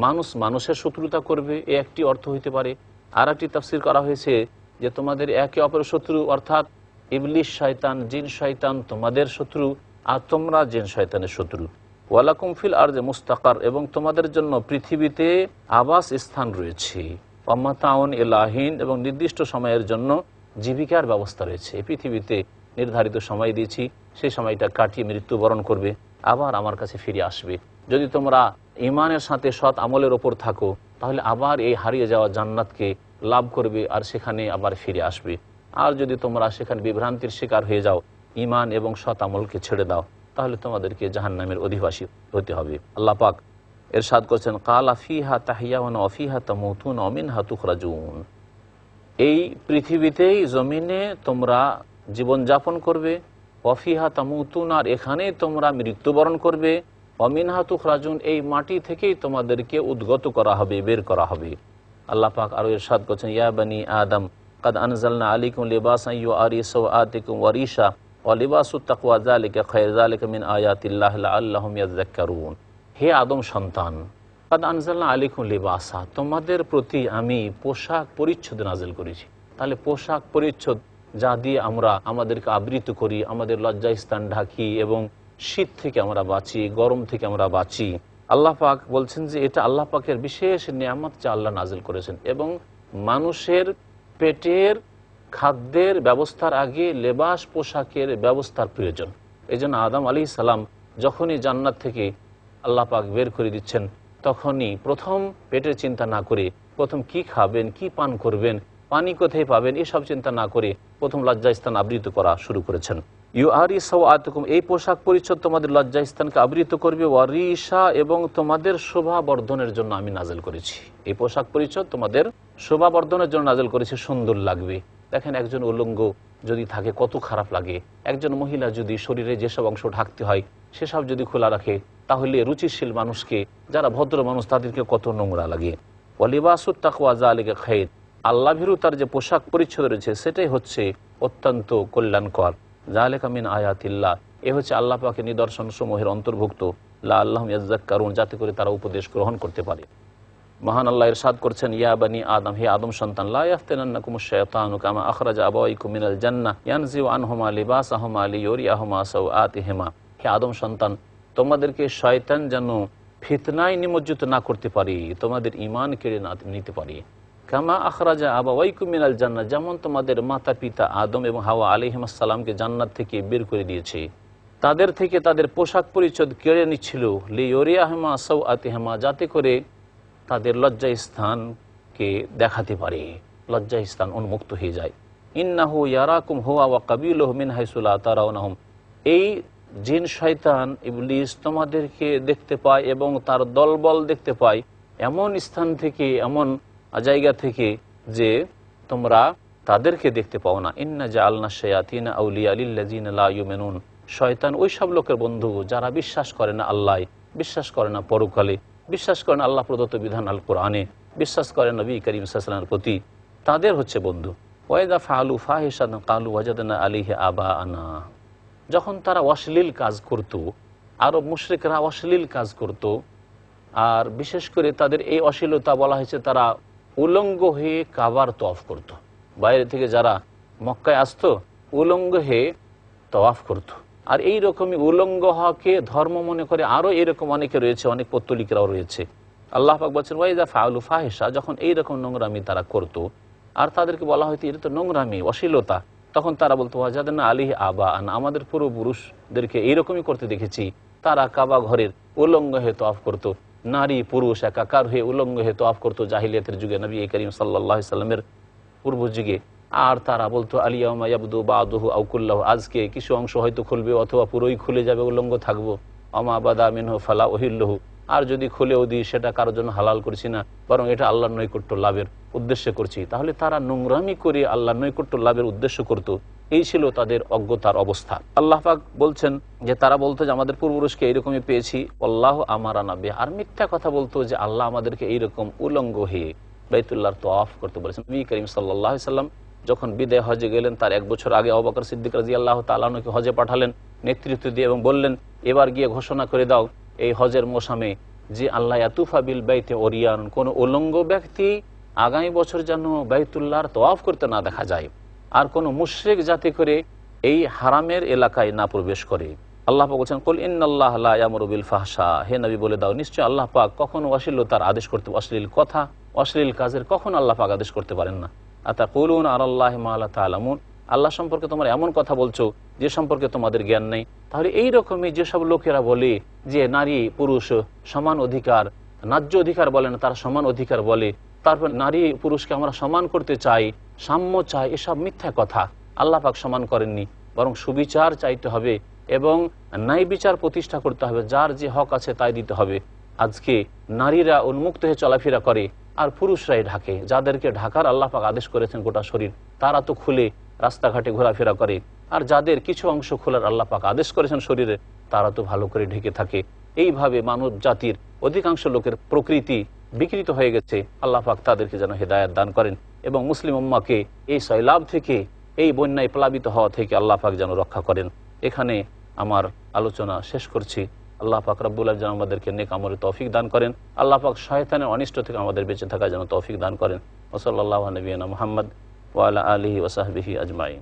Speaker 1: মানুষ মানুষের শত্রুতা করবে, এ একটি অর্থ হইতে পারে। আর একটি তাফসীর করা হয়েছে যে তোমাদের একে অপরের শত্রু, অর্থাৎ ইবলিস শয়তান, জিন শয়তান তোমাদের শত্রু, আর তোমরা জিন শয়তানের শত্রু। ওয়ালাকুম ফিল আরদি মুস্তাকার, এবং তোমাদের জন্য পৃথিবীতে আবাস স্থান রয়েছে। ওয়ামাতাউন ইলাহিন, এবং নির্দিষ্ট সময়ের জন্য জীবিকার ব্যবস্থা রয়েছে। এই পৃথিবীতে নির্ধারিত সময় দিয়েছি, সেই সময়টা কাটিয়ে মৃত্যুবরণ করবে, আবার আমার কাছে ফিরে আসবে। যদি তোমরা ঈমানের সাথে সৎ আমলের ওপর থাকো, তাহলে আবার এই হারিয়ে যাওয়া জান্নাতকে লাভ করবে আর সেখানে আবার ফিরে আসবে। আর যদি তোমরা সেখানে বিভ্রান্তির শিকার হয়ে যাও, ঈমান এবং সৎ আমলকে ছেড়ে দাও, তাহলে তোমাদেরকে জাহান্নামের অধিবাসী হতে হবে। আল্লাহ পাক ইরশাদ করছেন, কালা ফিহা তাহিয়াউন ওয়া ফিহা তামুতুন ওয়া মিনহা তুখরাজুন। এই পৃথিবীতেই, জমিনে তোমরা জীবনযাপন করবে, ওয়া ফিহা তামুতুন, আর এখানেই তোমরা মৃত্যুবরণ করবে, ওয়া মিনহা তুখরাজুন, এই মাটি থেকেই তোমাদেরকে উদ্গত করা হবে, বের করা হবে। আল্লাহ পাক আরো ইরশাদ করছেন, ইয়া বানি আদম কাদ আনজালনা আলাইকুম লিবাসান ইউআরি সাওআতিকুম ওয়া রিশা ওয়া লিবাসুত তাকওয়া যালিকা খায়র যালিকা মিন আয়াতিল্লাহি লাআল্লাহুম ইয়াযাক্কারুন। হে আদম সন্তান, কাদ আনজালনা আলাইকুম লিবাসা, তোমাদের প্রতি আমি পোশাক পরিচ্ছদ নাজিল করেছি। তাহলে পোশাক পরিচ্ছদ যা দিয়ে আমরা আমাদেরকে আবৃত করি, আমাদের লজ্জাস্থান ঢাকি এবং শীত থেকে আমরা বাঁচি, গরম থেকে আমরা বাঁচি। আল্লাহ পাক বলছেন যে এটা আল্লাহ পাকের বিশেষ নিয়ামত যা আল্লাহ নাজিল করেছেন, এবং মানুষের পেটের খাদ্যের ব্যবস্থার আগে লেবাস পোশাকের ব্যবস্থার প্রয়োজন। এই জন্য আদম আলাইহিস সালাম যখনই জান্নাত থেকে আল্লাহ পাক বের করে দিচ্ছেন, তখনই প্রথম পেটের চিন্তা না করে, প্রথম কি খাবেন, কি পান করবেন, পানি কোথায় পাবেন, এসব চিন্তা না করে প্রথম লজ্জাস্থান আবৃত করা শুরু করেছেন। ইউআরি সাওআতুকুম, এই পোশাক পরিচ্ছদ তোমাদের লজ্জাস্থানকে আবৃত করবে, ওয়ারিশা, এবং তোমাদের শোভা বর্ধনের জন্য আমি নাজিল করেছি। এই পোশাক পরিচ্ছদ তোমাদের শোভা বর্ধনের জন্য নাজিল করেছি, সুন্দর লাগবে। দেখেন একজন উলঙ্গ যদি থাকে কত খারাপ লাগে, একজন মহিলা যদি শরীরে যেসব অংশ ঢাকতে হয় সেসব যদি খোলা রাখে, তাহলে রুচিশীল মানুষকে, যারা ভদ্র মানুষ, তাদেরকে কত নোংরা লাগে। ওয়া লিবাসুত তাকওয়া যালিকা খায়র, আল্লাহ ভীরুতার যে পোশাক পরিচ্ছদ রয়েছে সেটাই হচ্ছে অত্যন্ত কল্যাণকর। যালিকা মিন আয়াতিল্লাহ, এ হচ্ছে আল্লাহ পাকের নিদর্শন সমূহের অন্তর্ভুক্ত, লাআল্লাহুম ইয়াযাক্কারুন, যাতে করে তারা উপদেশ গ্রহণ করতে পারে। মহান আল্লাহ ইরশাদ করছেন, ইয়া বানি আদম, হে আদম সন্তান, লা ইয়াফতিনান্নাকুমুশ শাইতানু কামা আখরাজা আবাওয়াইকুম মিনাল জান্নাহ ইয়ানজিউ আনহুমা লিবাসাহুমা লিয়ুরিয়াহুমা সাওআতিহিমা। হে আদম সন্তান, তোমাদেরকে শয়তান যেন ফিতনায় নিমজ্জিত না করতে পারে, তোমাদের ঈমান কেড়ে না নিতে পারে। কামা আখরাজা আবাওয়াইকুম মিনাল জান্নাহ, যেমন তোমাদের মাতা পিতা আদম এবং হাওয়া আলাইহিস সালামকে জান্নাত থেকে বের করে দিয়েছে, তাদের থেকে তাদের পোশাক পরিচ্ছদ কেড়ে নিচ্ছিল, লিয়ুরিয়াহুমা সাওআতিহিমা, যাতে করে তাদের লজ্জা স্থানকে দেখাতে পারে, লজ্জা স্থান উন্মুক্ত হয়ে যায়। ইন্নাহু ইয়ারাকুম হুয়া ওয়া কাবিলুহু মিন হাইসু লা তারাউনাহুম, এই জিন শয়তান ইবলিস তোমাদেরকে দেখতে পায় এবং তার দলবল দেখতে পায় এমন স্থান থেকে, এমন জায়গা থেকে যে তোমরা তাদেরকে দেখতে পাও না। ইন্না জাআলনা শায়াতিনা আউলিয়া লিল্লাযিনা লা ইউমিনুন, শয়তান ওই সব লোকের বন্ধু যারা বিশ্বাস করে না আল্লাহ, বিশ্বাস করে না পরকালে। বিশ্বাস করেন আল্লাহ প্রদত্ত বিধান আল কোরআনে, বিশ্বাস করেন নবী করিম সাল্লাল্লাহু আলাইহি ওয়াসাল্লামের প্রতি, তাদের হচ্ছে বন্ধু। ওয়াইদা ফাআলু ফাহিশাতান ক্বালু ওয়াজাদনা আলাইহি আবাআনা, যখন তারা অশ্লীল কাজ করত, আরব মুশরিকরা অশ্লীল কাজ করত, আর বিশেষ করে তাদের এই অশ্লীলতা বলা হয়েছে তারা উলঙ্গ হয়ে কাবার তওয়াফ করত। বাইরে থেকে যারা মক্কায় আসতো উলঙ্গ হয়ে তওয়াফ করত। আর এই রকমই উলঙ্গ হওয়াকে ধর্ম মনে করে আরও এরকম অনেকে রয়েছে, অনেক পত্তলিকরাও রয়েছে। আল্লাহ পাক বলছেন ওয়াইদা ফাআলু ফাহিশা, যখন এইরকম নোংরামি তারা করত আর তাদেরকে বলা হয়তো এটা তো নোংরামি, অশ্লীলতা, তখন তারা বলতো ওয়াজাদনা আলাইহি আবাআনা, আমাদের পূর্বপুরুষদেরকে এইরকমই করতে দেখেছি। তারা কাবা ঘরের উলঙ্গ হয়ে তওয়াফ করত, নারী পুরুষ একাকার হয়ে উলঙ্গ হয়ে তওয়াফ করত জাহিলিয়াতের যুগে, নবী করিম সাল্লাল্লাহু আলাইহি সাল্লামের পূর্ব যুগে। আর তারা বলতো আলিয়াউমা ইয়াবদু বাদুহু আও কুল্লাহু, আজকে কিছু অংশ হয়তো খুলবে অথবা পুরোই খুলে যাবে, উলঙ্গ থাকবো। আমা বাদা মিনহু ফালা উহিল্লুহু, আর যদি খুলেও দিই সেটা কারোর জন্য হালাল করছি না, বরং এটা আল্লাহর নৈকট্য লাভের উদ্দেশ্যে করছি। তাহলে তারা নোংরামি করে আল্লাহর নৈকট্য লাভের উদ্দেশ্য করত। এই ছিল তাদের অজ্ঞতার অবস্থা। আল্লাহ পাক বলছেন যে তারা বলতো যে আমাদের পূর্বপুরুষকে এইরকমই পেয়েছি, আল্লাহু আমারানা বিহি, আর মিথ্যা কথা বলতো যে আল্লাহ আমাদেরকে এইরকম উলঙ্গ হয়ে বাইতুল্লাহর তওয়াফ করতে বলেছেন। নবী করিম সাল্লাল্লাহু আলাইহি সাল্লাম যখন বিদায় হজে গেলেন, তার 1 বছর আগে আবু বকর সিদ্দিক রাদিয়াল্লাহু তাআলা আনহুকে হজে পাঠালেন নেতৃত্ব দিয়ে এবং বললেন এবার গিয়ে ঘোষণা করে দাও এই হজের মৌসুমে যে আল্লাহ ইয়াতুফা বিল বাইতে ওরিয়ান, কোনো উলঙ্গ ব্যক্তি আগামী বছর যেন বাইতুল্লাহর তওয়াফ করতে না দেখা যায়, আর কোনো মুশরিক যাতে করে এই হারামের এলাকায় না প্রবেশ করে। আল্লাহ পাক বলছেন কুল ইন্নাল্লাহা লা ইয়ামুরু বিল ফাহশা, হে নবী বলে দাও নিশ্চয় আল্লাহ পাক কখনো অশ্লীলতার আদেশ করতে, অশ্লীল কথা অশ্লীল কাজের কখনো আল্লাহ পাক আদেশ করতে পারেন না। আতাকুলুনা আলাল্লাহি মা লা তা'লামুন, আল্লাহ সম্পর্কে তোমরা এমন কথা বলছো যে সম্পর্কে তোমাদের জ্ঞান নেই। তাহলে এই রকমই যেসব লোকেরা বলে যে নারী পুরুষ সমান অধিকার, ন্যায্য অধিকার বলে না, তারা সমান অধিকার বলে, তারপর নারী পুরুষকে আমরা সমান করতে চাই, সাম্য চাই, এসব মিথ্যা কথা। আল্লাহ পাক সমান করেননি, বরং সুবিচার চাইতে হবে এবং ন্যায় বিচার প্রতিষ্ঠা করতে হবে, যার যে হক আছে তাই দিতে হবে। আজকে নারীরা উন্মুক্ত হয়ে চলাফেরা করে আর পুরুষরাই ঢাকে, যাদেরকে ঢাকার আল্লাহ পাক আদেশ করেছেন গোটা শরীর, তারা তো খুলে রাস্তাঘাটে ঘোরাফেরা করে, আর যাদের কিছু অংশ খোলার আল্লাহ পাক আদেশ করেছেন শরীরে, তারা তো ভালো করে ঢেকে থাকে। এইভাবে মানব জাতির অধিকাংশ লোকের প্রকৃতি বিকৃত হয়ে গেছে। আল্লাহ পাক তাদেরকে যেন হেদায়েত দান করেন এবং মুসলিম উম্মাহকে এই সয়লাব থেকে, এই বন্যায় প্লাবিত হওয়া থেকে আল্লাহ পাক যেন রক্ষা করেন। এখানে আমার আলোচনা শেষ করছি। আল্লাহ পাক রব্বুল আলামিন যেন আমাদেরকে নেক আমলের তৌফিক দান করেন। আল্লাহ পাক শয়তানের অনিষ্ট থেকে আমাদের বেঁচে থাকার যেন তৌফিক দান করেন। ওয়া সাল্লাল্লাহু আলা নবিয়িনা মুহাম্মদ ওয়া আলা আলিহি ওয়া সাহবিহি আজমাইন।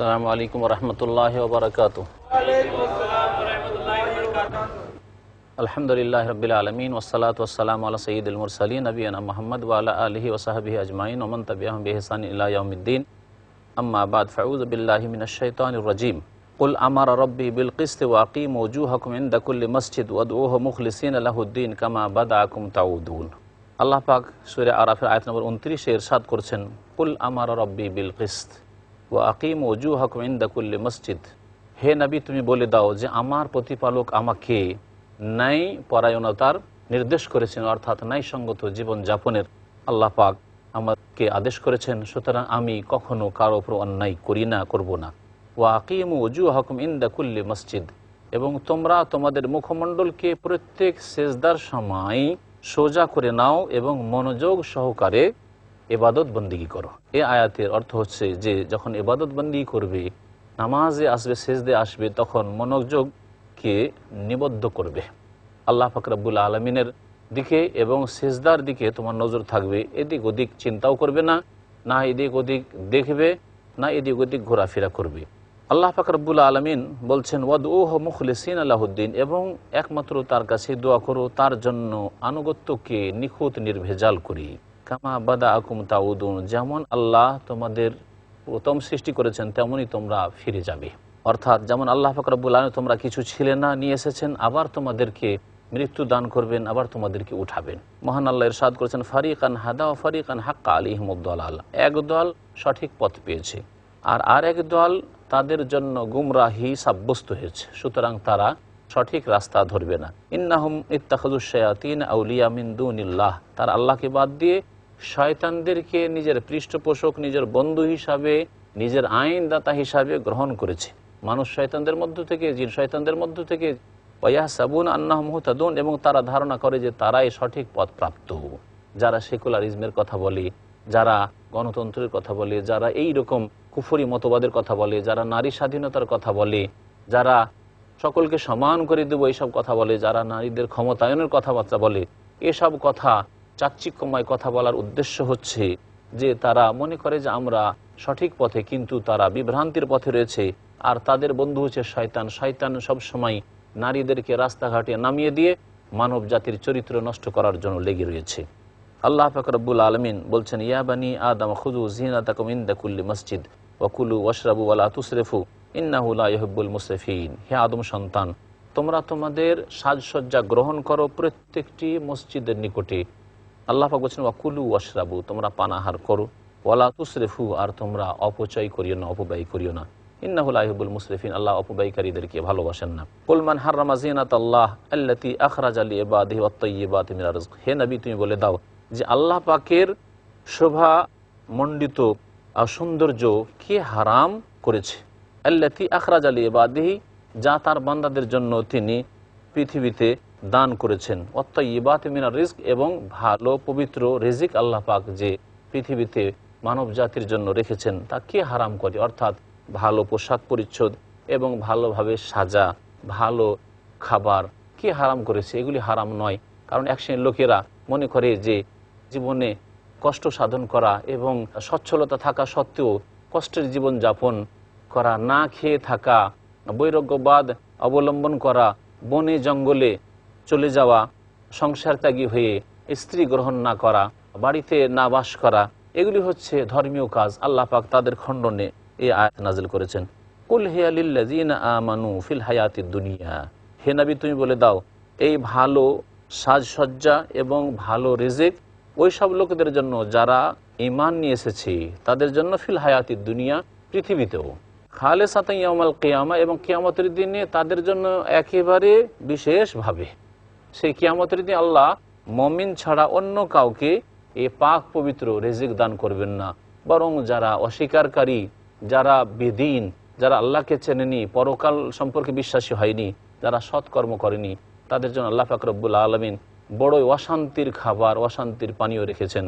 Speaker 1: আসসালামু আলাইকুম ওয়া রাহমাতুল্লাহি ওয়া বারাকাতুহু। আলহামদুলিল্লাহি রাব্বিল আলামিন ওয়াসসালাতু ওয়াসসালামু আলা সাইয়্যিদিল মুরসালিন নবিয়িনা মুহাম্মদ ওয়া আলা আলিহি ওয়া সাহবিহি আজমাইন ওয়া মান তাবি'আহুম বিইহসান ইলা ইয়াউমিদ্দিন। আম্মা বাদ, ফাউযু বিল্লাহি মিনাশ শাইতানির রাজীম। কুল আমারা রাব্বি বিল কিসতি ওয়া আকিমু ওয়ুজুহাকুম ইনদা কুল্লি মাসজিদ ওয়াদউহু মুখলিসিনা লাহুদ্দিন কামা বাদাআকুম তাউদুন। আল্লাহ পাক সূরা আরাফের আয়াত নম্বর 29 এ ইরশাদ করেছেন কুল আমারা রাব্বি বিল কিসত ওয়া আকিমু ওয়ুজুহাকুম ইনদা কুল্লি মসজিদ, হে নবী তুমি বলে দাও যে আমার প্রতিপালক আমাকে ন্যায় পরায়ণতার নির্দেশ করেছেন, অর্থাৎ ন্যায়সঙ্গত জীবনযাপনের আল্লাহ পাক আমাকে আদেশ করেছেন। সুতরাং আমি কখনো কারো উপর অন্যায় করি না, করব না। ওয়া আকিমু ওজুহাকুম ইনদা কুল্লি মসজিদ, এবং তোমরা তোমাদের মুখমণ্ডলকে প্রত্যেক সেজদার সময় সোজা করে নাও এবং মনোযোগ সহকারে ইবাদত বন্দিগি করো। এই আয়াতের অর্থ হচ্ছে যে যখন ইবাদত বন্দিগি করবে, নামাজে আসবে, সেজদে আসবে, তখন মনোযোগকে নিবদ্ধ করবে আল্লাহ পাক রব্বুল আলমিনের দিকে এবং সেজদার দিকে তোমার নজর থাকবে। এদিক ওদিক চিন্তাও করবে না, না এদিক ওদিক দেখবে, না এদিক ওদিক ঘোরাফেরা করবে। আল্লাহ পাক রব্বুল আলমিন বলছেন ওয়াদউহু মুখলিসিন লাহুদ্দিন, এবং একমাত্র তার কাছে দোয়া করো, তার জন্য আনুগত্যকে নিখুঁত নির্ভেজাল করি। কামা বাদাআকুম তাউদুন, যেমন আল্লাহ তোমাদের প্রথম সৃষ্টি করেছেন তেমনই তোমরা ফিরে যাবে। অর্থাৎ যেমন আল্লাহ পাক রব্বুল আলামিন তোমরা কিছু ছিলে না, নিয়ে এসেছেন, আবার তোমাদেরকে মৃত্যু দান করবেন, আবার তোমাদেরকে উঠাবেন। মহান আল্লাহ ইরশাদ করেছেন ফারিকান হাদা ও ফারিকান হাক্কা আলাইহিমুদ দালাল, এক দল সঠিক পথ পেয়েছে আর আরেক দল তাদের জন্য গুমরাহি সাব্যস্ত হয়েছে, সুতরাং তারা সঠিক রাস্তা ধরবে না। ইন্নাহুম ইত্তাখাযুশ শায়াতিন আউলিয়া মিন দুনিল্লাহ, তারা আল্লাহকে বাদ দিয়ে শয়তানদেরকে নিজের পৃষ্ঠপোষক, নিজের বন্ধু হিসাবে, নিজের আইনদাতা হিসাবে গ্রহণ করেছে। মানুষ শয়তানদের মধ্য থেকে, জিন শয়তানদের মধ্য থেকে, ওয়ায়াহসাবুন আন্নাহুম মুহতাদুন, এবং তারা ধারণা করে যে তারাই সঠিক পথ প্রাপ্ত। যারা সেকুলারিজমের কথা বলে, যারা গণতন্ত্রের কথা বলে, যারা এই রকম কুফরি মতবাদের কথা বলে, যারা নারী স্বাধীনতার কথা বলে, যারা সকলকে সমান করে দেবো এইসব কথা বলে, যারা নারীদের ক্ষমতায়নের কথাবার্তা বলে, এসব কথা, চাকচিক্যময় কথা বলার উদ্দেশ্য হচ্ছে যে তারা মনে করে যে আমরা সঠিক পথে, কিন্তু তারা বিভ্রান্তির পথে রয়েছে। আর তাদের বন্ধু হচ্ছে শয়তান। শয়তান সবসময় নারীদেরকে রাস্তাঘাটে নামিয়ে দিয়ে মানব জাতির চরিত্র নষ্ট করার জন্য লেগে রয়েছে। আল্লাহ পাক রব্বুল আলামিন বলছেন ইয়া বানি আদম খুযু যিনাতাকুম ইনদা কুল্লি মসজিদ ওয়া কুলু ওয়াশরাবু ওয়া লা তুসরিফু ইন্নাহু লা ইউহিব্বুল মুসরিফিন। হে আদম সন্তান, তোমরা তোমাদের সাজসজ্জা গ্রহণ করো প্রত্যেকটি মসজিদের নিকটে। আল্লাহ পাক বলছেন ওয়া কুলু ওয়াশরাবু, তোমরা পানাহার করো, ওয়া লা তুসরিফু, আর তোমরা অপচয় করিও না, অপব্যয় করিও না। ইন্নাহু লা ইউহিব্বুল মুসরিফিন, আল্লাহ অপব্যয়কারীদেরকে ভালোবাসেন না। কুল মান হাররামা যিনাতাল্লাহ আল্লাতী আখরাজা লিইবাদিহি ওয়াত তাইয়্যিবাতি মিনার রিজক, হে নবী তুমি বলে দাও যে আল্লাহ পাকের শোভা মণ্ডিত সৌন্দর্য কে হারাম করেছে। আল্লাতী আখরাজা লিইবাদিহি, যা তার বান্দাদের জন্য তিনি পৃথিবীতে দান করেছেন। ওয়াত তাইয়্যিবাতি মিনার রিজক, এবং ভালো পবিত্র রিজিক আল্লাহ পাক যে পৃথিবীতে মানব জাতির জন্য রেখেছেন তা কে হারাম করে। অর্থাৎ ভালো পোশাক পরিচ্ছদ এবং ভালোভাবে সাজা, ভালো খাবার কে হারাম করেছে? এগুলি হারাম নয়। কারণ এক শ্রেণীর লোকেরা মনে করে যে জীবনে কষ্ট সাধন করা এবং সচ্ছলতা থাকা সত্ত্বেও কষ্টের জীবন যাপন করা, না খেয়ে থাকা, বৈরাগ্যবাদ অবলম্বন করা, বনে জঙ্গলে চলে যাওয়া, সংসার ত্যাগী হয়ে স্ত্রী গ্রহণ না করা, বাড়িতে না বাস করা, এগুলি হচ্ছে ধর্মীয় কাজ। আল্লাহ পাক তাদের খণ্ডনে এই আয়াত নাজিল করেছেন কুল হিয়া লিল্লাযিনা আমানু ফিল হায়াতিদ দুনিয়া, হে নবী তুমি বলে দাও এই ভালো সাজসজ্জা এবং ভালো রিজিক ওই সব লোকদের জন্য যারা ঈমান নিয়ে এসেছে তাদের জন্য ফিল হায়াতিদ দুনিয়া, পৃথিবীতেও, খালিসাতান ইয়াউমাল কিয়ামা, এবং কিয়ামতের দিনে তাদের জন্য একেবারে বিশেষভাবে। সেই কিয়ামতের দিন আল্লাহ মুমিন ছাড়া অন্য কাউকে এই পাক পবিত্র রিজিক দান করবেন না, বরং যারা অস্বীকারী, যারা বেদিন, যারা আল্লাহকে চেনেনি, পরকাল সম্পর্কে বিশ্বাসী হয়নি, যারা সৎকর্ম করেনি, তাদের জন্য আল্লাহ পাক রব্বুল আলামিন বড়ই অশান্তির খাবার, অশান্তির পানীয় রেখেছেন,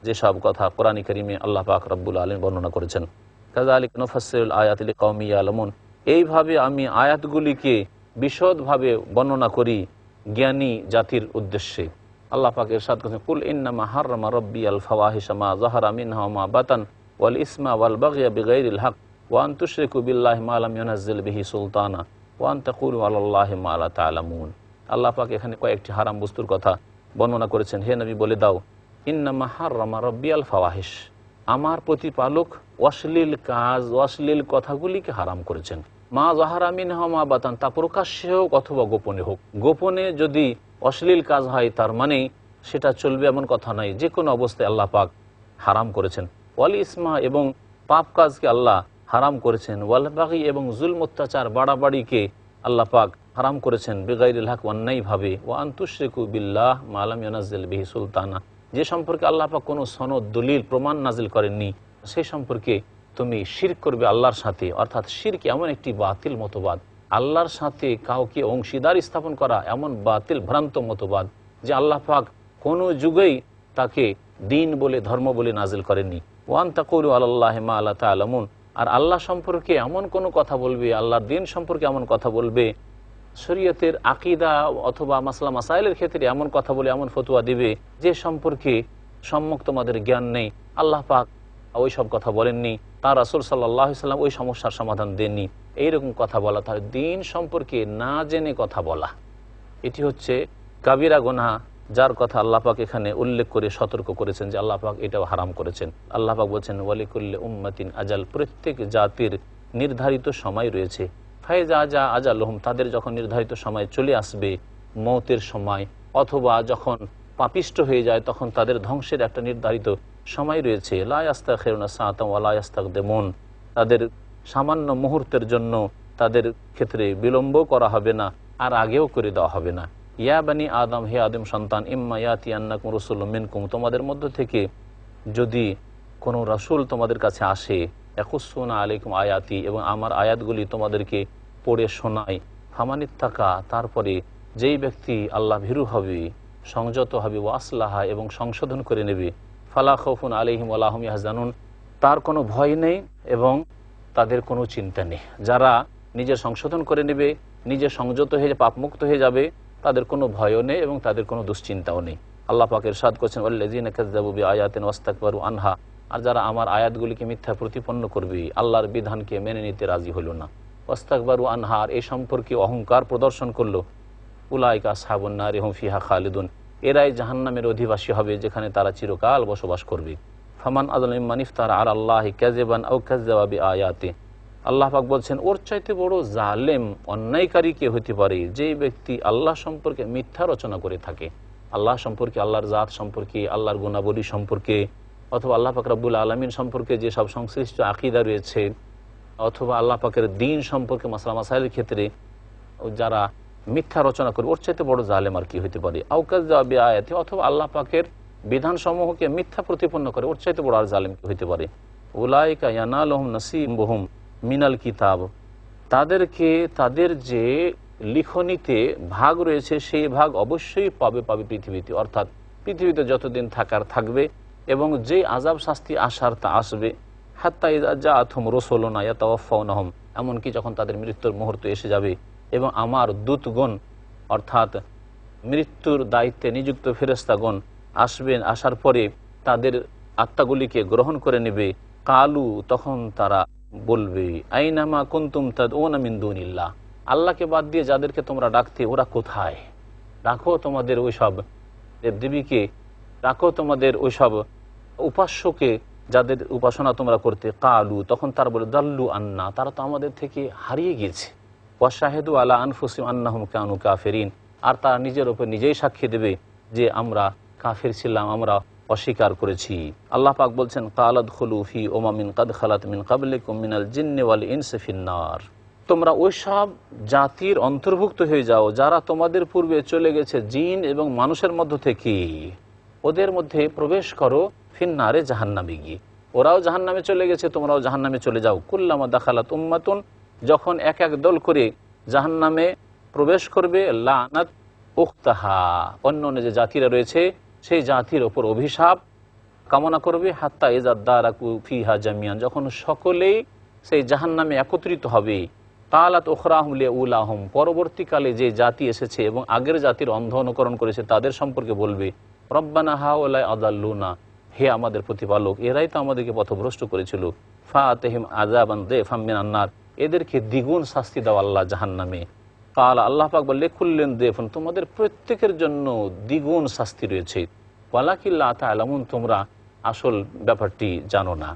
Speaker 1: যেসব কথা কোরআন কারীমে আল্লাহ পাক রব্বুল আলামিন বর্ণনা করেছেন। কাযালিকা নুফাসসিলুল আয়াতি লিকাওমিন ইয়ালামুন, এইভাবে আমি আয়াতগুলিকে বিশদভাবে বর্ণনা করি জ্ঞানী জাতির উদ্দেশ্যে। আল্লাহ পাক ইরশাদ করেছেন কুল ইন্নামা হাররামা রাব্বিয়াল ফাওয়াহিশা মা যাহারা মিনহা ওয়া মা বাতান ওয়াল ইসমা ওয়াল বাগয়া বিগাইরিল হক ওয়া আন তুশরিকু বিল্লাহি মা লাম ইউনাজ্জিল বিহি সুলতানা ওয়া আন তাকুলু আলাল্লাহি মা লা তা'লামুন। আল্লাহ পাক এখানে কয়েকটি হারাম বস্তুর কথা বর্ণনা করেছেন। হে নবী বলে দাও ইন্নামা হাররামা রাব্বিয়াল ফাওয়াহিশ, আমার প্রতিপালক অশ্লীল কাজ, অশ্লীল কথাগুলিকে হারাম করেছেন। মা যাহারা মিনহা মা বাতান, তা প্রকাশ্যে হোক অথবা গোপনে হোক। গোপনে যদি অশ্লীল কাজ হয় তার মানে সেটা চলবে এমন কথা নাই, যে কোনো অবস্থায় আল্লাহ পাক হারাম করেছেন। ওয়াল ইসমা, এবং পাপ কাজকে আল্লাহ হারাম করেছেন। ওয়াল বাগি, এবং জুলম অত্যাচার বাড়াবাড়িকে আল্লাহ পাক হারাম করেছেন বেগাইরিল হক, অন্যায়ভাবে, ও আন তুশরিকু বিল্লাহ মা লাম ইউনাজ্জিল বিহি সুলতানা, যে সম্পর্কে আল্লাহ পাক কোনো সনদ দলিল প্রমাণ নাজিল করেননি, সেই সম্পর্কে তুমি শিরক করবে আল্লাহর সাথে। অর্থাৎ শিরক এমন একটি বাতিল মতবাদ, আল্লাহর সাথে কাউকে অংশীদার স্থাপন করা এমন বাতিল ভ্রান্ত মতবাদ যে আল্লাহ পাক কোনো যুগেই তাকে দিন বলে, ধর্ম বলে নাজিল করেননি। ওয়ান তাকুলু আলাল্লাহি মা লা তা'লামুন, আর আল্লাহ সম্পর্কে এমন কোনো কথা বলবে, আল্লাহর দিন সম্পর্কে এমন কথা বলবে, শরীয়তের আকীদা অথবা মাসলা মাসাইলের ক্ষেত্রে এমন কথা বলে, এমন ফতোয়া দিবে যে সম্পর্কে সম্যক তোমাদের জ্ঞান নেই। আল্লাহ পাক ওই সব কথা বলেননি, তার রাসূল সাল্লাল্লাহু আলাইহি ওয়াসাল্লাম ওই সমস্যার সমাধান দেননি, এইরকম কথা বলা, তার দিন সম্পর্কে না জেনে কথা বলা, এটি হচ্ছে কাবিরা গুনাহ, যার কথা আল্লাহ পাক এখানে উল্লেখ করে সতর্ক করেছেন যে আল্লাহ পাক এটাও হারাম করেছেন। আল্লাহ পাক বলছেন ওয়ালিকুল্লি উম্মাতিন আজাল, প্রত্যেক জাতির নির্ধারিত সময় রয়েছে। ফাইজা যা আজালহুম, তাদের যখন নির্ধারিত সময় চলে আসবে, মৌতের সময়, অথবা যখন পাপিষ্ট হয়ে যায় তখন তাদের ধ্বংসের একটা নির্ধারিত সময় রয়েছে। লা ইয়াস্তাখিরুনা সাআতান ওয়া লা ইয়াস্তাকদিমুন, তাদের সামান্য মুহূর্তের জন্য তাদের ক্ষেত্রে বিলম্ব করা হবে না, আর আগেও করে দেওয়া হবে না। ইয়া বানি আদম, হে আদম সন্তান, ইম্মা ইয়াতিয়ান্নাকুম রাসূলুম মিনকুম, তোমাদের মধ্য থেকে যদি কোনো রাসূল তোমাদের কাছে আসে, ইয়াকুসুনা আলাইকুম আয়াতি, এবং আমার আয়াতগুলি তোমাদেরকে পড়ে শোনায়, ফামানিত্তাকা, তারপরে যেই ব্যক্তি আল্লাহ ভীরু হবে, সংযত হবে, ওয়াসলাহা, এবং সংশোধন করে নেবে, ফালা খাউফুন আলাইহিম ওয়ালা হুম ইয়াহজানুন, তার কোনো ভয় নেই এবং তাদের কোনো চিন্তা নেই। যারা নিজের সংশোধন করে নেবে, নিজে সংযত হয়ে পাপমুক্ত হয়ে যাবে, তাদের কোনো ভয়ও নেই এবং তাদের কোনো দুশ্চিন্তাও নেই। আল্লাহ পাক ইরশাদ করছেন ওয়াল্লাযীনা কাযযাবু বিআয়াতিনা ওয়াস্তাকবারু আনহা, আর যারা আমার আয়াতগুলিকে মিথ্যা প্রতিপন্ন করবে, আল্লাহর বিধানকে মেনে নিতে রাজি হইল না, ওয়াস্তাকবারু আনহা, আর এই সম্পর্কে অহংকার প্রদর্শন করলো, উলাইকা আসহাবুন নারি হুম ফিহা খালিদুন, এরাই জাহান্নামের অধিবাসী হবে, যেখানে তারা চিরকাল বসবাস করবে। ফামান আযলামু মিম্মান ইফতারা আলা আল্লাহি কাযিবান আও কাযযাবা বিআয়াতি, আল্লাহ পাক বলছেন ওর চাইতে বড় জালেম, অন্যায়কারী কে হতে পারে, যেই ব্যক্তি আল্লাহ সম্পর্কে মিথ্যা রচনা করে থাকে, আল্লাহ সম্পর্কে, আল্লাহর জাত সম্পর্কে, আল্লাহর গুণাবলী সম্পর্কে, অথবা আল্লাহ পাক রব্বুল আলামিন সম্পর্কে যেসব সংশ্লিষ্ট আকীদা রয়েছে, অথবা আল্লাহ পাকের দ্বীন সম্পর্কে মাসলা মাসাইলের ক্ষেত্রে যারা মিথ্যা রচনা করে, ওর চাইতে বড় জালেম আর কি হতে পারে। আও কাযযাবা বিআয়াতি, অথবা আল্লাহ পাকের বিধানসমূহকে মিথ্যা প্রতিপন্ন করে, ওর চাইতে বড় আর জালেম কি হতে পারে। উলাইকা ইয়ানালুহুম নাসীবুহুম মিনাল কিতাব, তাদেরকে তাদের যে লিখনিতে ভাগ রয়েছে সেই ভাগ অবশ্যই পাবে পৃথিবীতে, অর্থাৎ পৃথিবীতে যতদিন থাকার থাকবে, এবং যে আযাব শাস্তি আসার তা আসবে। হাত্তা ইযা জাআতহুম রাসূলুনা ইয়াতাওয়াফাউনাহুম, এমনকি যখন তাদের মৃত্যুর মুহূর্ত এসে যাবে এবং আমার দূতগণ, অর্থাৎ মৃত্যুর দায়িত্বে নিযুক্ত ফেরেশতাগণ আসবেন, আসার পরে তাদের আত্মাগুলিকে গ্রহণ করে নেবে। কালু, তখন তারা বলবে, আইনামা কুনতুম তাদউনা মিন দুনিল্লাহ, আল্লাহকে বাদ দিয়ে যাদেরকে তোমরা ডাকতে, ওরা কোথায়? রাখো তোমাদের ওইসব দেবদেবীকে, রাখো তোমাদের ওইসব উপাস্যকে, যাদের উপাসনা তোমরা করতে। কালু, তখন তারা বলে, দাল্লু আন্না, তারা তো আমাদের থেকে হারিয়ে গিয়েছে। ওয়াশাহিদু আলা আনফুসিহিম আন্নাহুম কানু কাফিরিন, আর তারা নিজের উপর নিজেই সাক্ষী দেবে যে আমরা কাফির ছিলাম, আমরা অস্বীকার করেছি। আল্লাহ পাক বলছেন কালাদখুলু ফি উমামিন কাদ খালাত মিন ক্বাবলিকুম মিনাল জিন্নি ওয়াল ইনসি ফিন্নার, তোমরা ওইসব জাতির অন্তর্ভুক্ত হয়ে যাও যারা তোমাদের পূর্বে চলে গেছে জিন এবং মানুষের মধ্য থেকে, ওদের মধ্যে প্রবেশ করো, ফিন্নারে, জাহান্নামে গিয়ে। ওরাও জাহান্নামে চলে গেছে, তোমরাও জাহান্নামে চলে যাও। কুল্লামা দাখালাত উম্মাতুন, যখন এক এক দল করে জাহান্নামে প্রবেশ করবে, লানাত উখতাহা, অন্য অন্য যে জাতিরা রয়েছে সেই জাতির ওপর অভিশাপ কামনা করবে। হাত্তা ইযা দারাকু ফিহা জামিয়ান, যখন সকলেই সেই জাহান্নামে একত্রিত হবে। কালাত উখরাহুম লিউলাহুম, পরবর্তীকালে যে জাতি এসেছে এবং আগের জাতির অন্ধ অনুকরণ করেছে তাদের সম্পর্কে বলবে, রব্বানা হাউলাই আদাল্লুনা, হে আমাদের প্রতিপালক, এরাই তো আমাদেরকে পথভ্রষ্ট করেছিল। ফাআতিহিম আযাবান যিফাম মিনান নার, এদেরকে দ্বিগুণ শাস্তি দাও আল্লাহ জাহান্নামে। কাল, আল্লাহ পাক বললে, কুল্লুন যিফুন, তোমাদের প্রত্যেকের জন্য দ্বিগুণ শাস্তি রয়েছে। ওয়ালাকিন লা তা'লামুন, তোমরা আসল ব্যাপারটি জানো না।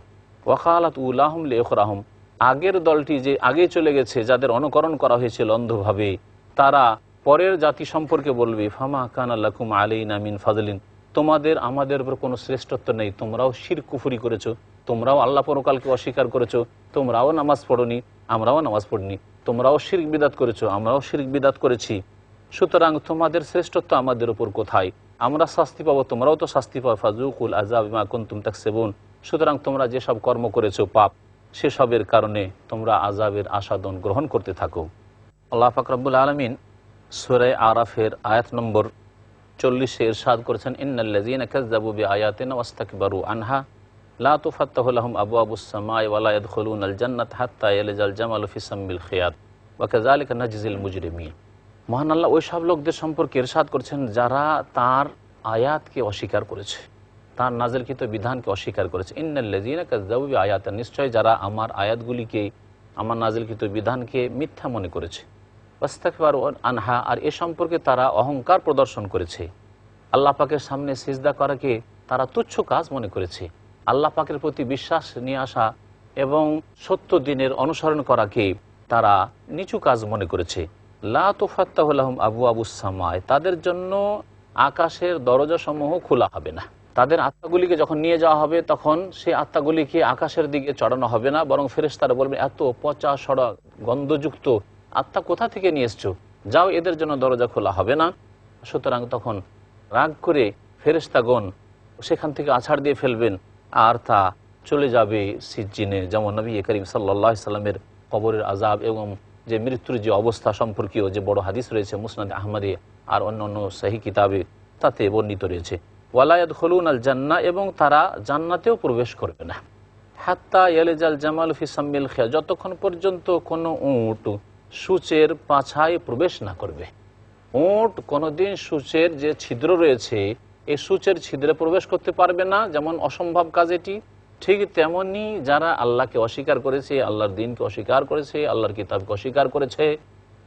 Speaker 1: ওয়াকালাত উলাহুম লিউখরাহুম, আগের দলটি যে আগে চলে গেছে, যাদের অনুকরণ করা হয়েছিল অন্ধভাবে, তারা পরের জাতি সম্পর্কে বলবে, ফামা কানা লাকুম আলাইনা মিন ফাজলিন, তোমাদের আমাদের উপর কোনো শ্রেষ্ঠত্ব নেই, তোমরাও শিরক কুফরি করেছো, তোমরাও আল্লাহ পরকালকে অস্বীকার করেছো, তোমরাও নামাজ পড়োনি, আমরাও নামাজ পড়িনি, তোমরাও শিরক বিদাত করেছো, আমরাও শিরক বিদাত করেছি, সুতরাং তোমাদের শ্রেষ্ঠত্ব আমাদের উপর কোথায়? আমরা শাস্তি পাবো, তোমরাও তো শাস্তি পাও। ফাজুকুল আযাব বিমা কুনতুম তাকসিবুন, সুতরাং তোমরা যেসব কর্ম করেছো পাপ, সেসবের কারণে তোমরা আযাবের আস্বাদন গ্রহণ করতে থাকো। আল্লাহ পাক রব্বুল আলামিন সূরা আরাফের আয়াত নম্বর 40-এ ইরশাদ করেছেন, ইন্নাল্লাযীনা কাযযাবু বিআয়াতিনা ওয়াস্তাকবারু আনহা লা তুফাত্তাহু লাহুম আবওয়াবুস সামাই ওয়া লা ইয়াদখুলুনাল জান্নাতা হাত্তা ইয়ালিজাল জামালু ফি সাম্মিল খিয়াত ওয়া কাযালিকা নাজজিল মুজরিমিন। মহান আল্লাহ ওই সব লোকদের সম্পর্কে ইরশাদ করেছেন যারা তার আয়াতকে অস্বীকার করেছে, তার নাযিলকৃত বিধানকে অস্বীকার করেছে। ইন্নাল্লাযীনা কাযযাবু বিআয়াতিনা, নিশ্চয় যারা আমার আয়াতগুলিকে, আমার নাযিলকৃত বিধানকে মিথ্যা মনে করেছে, ওয়াস্তাকবারু আনহা, আর এ সম্পর্কে তারা অহংকার প্রদর্শন করেছে, আল্লাহ পাকের সামনে সিজদা করাকে তারা তুচ্ছ কাজ মনে করেছে, আল্লাহ পাকের প্রতি বিশ্বাস নিয়ে আসা এবং সত্য দিনের অনুসরণ করাকে তারা নিচু কাজ মনে করেছে। লা তুফাত্তাহু লাহুম আবওয়াবুস সামায়, তাদের জন্য আকাশের দরজাসমূহ খোলা হবে না। তাদের আত্মাগুলিকে যখন নিয়ে যাওয়া হবে তখন সেই আত্মাগুলিকে আকাশের দিকে চড়ানো হবে না, বরং ফেরেশতারা বলবে, এত পচা সড়া গন্ধযুক্ত আত্মা কোথা থেকে নিয়ে এসছো, যাও, এদের জন্য দরজা খোলা হবে না। সুতরাং তখন রাগ করে ফেরেশতাগণ সেখান থেকে আছাড় দিয়ে ফেলবেন আর তা চলে যাবে সিজ্জিনে। যেমন নবী করিম সাল্লাল্লাহু আলাইহি সাল্লামের কবরের আযাব এবং যে মৃত্যুর যে অবস্থা সম্পর্কীয় যে বড় হাদিস রয়েছে মুসনাদে আহমদে আর অন্য সহিহ কিতাবে, তাতে বর্ণিত রয়েছে। ওয়ালা ইয়াদখুলুনাল জান্নাহ, এবং তারা জান্নাতেও প্রবেশ করবে না। হাত্তা ইয়ালিজাল জামালু ফি সাম্মিল খিয়াত, যতক্ষণ পর্যন্ত কোনো উট সূচের পাছায় প্রবেশ না করবে। উট কোনোদিন সূচের যে ছিদ্র রয়েছে এই সূচের ছিদ্রে প্রবেশ করতে পারবে না, যেমন অসম্ভব কাজ এটি। ঠিক তেমনি যারা আল্লাহকে অস্বীকার করেছে, আল্লাহর দ্বীনকে অস্বীকার করেছে, আল্লাহর কিতাবকে অস্বীকার করেছে,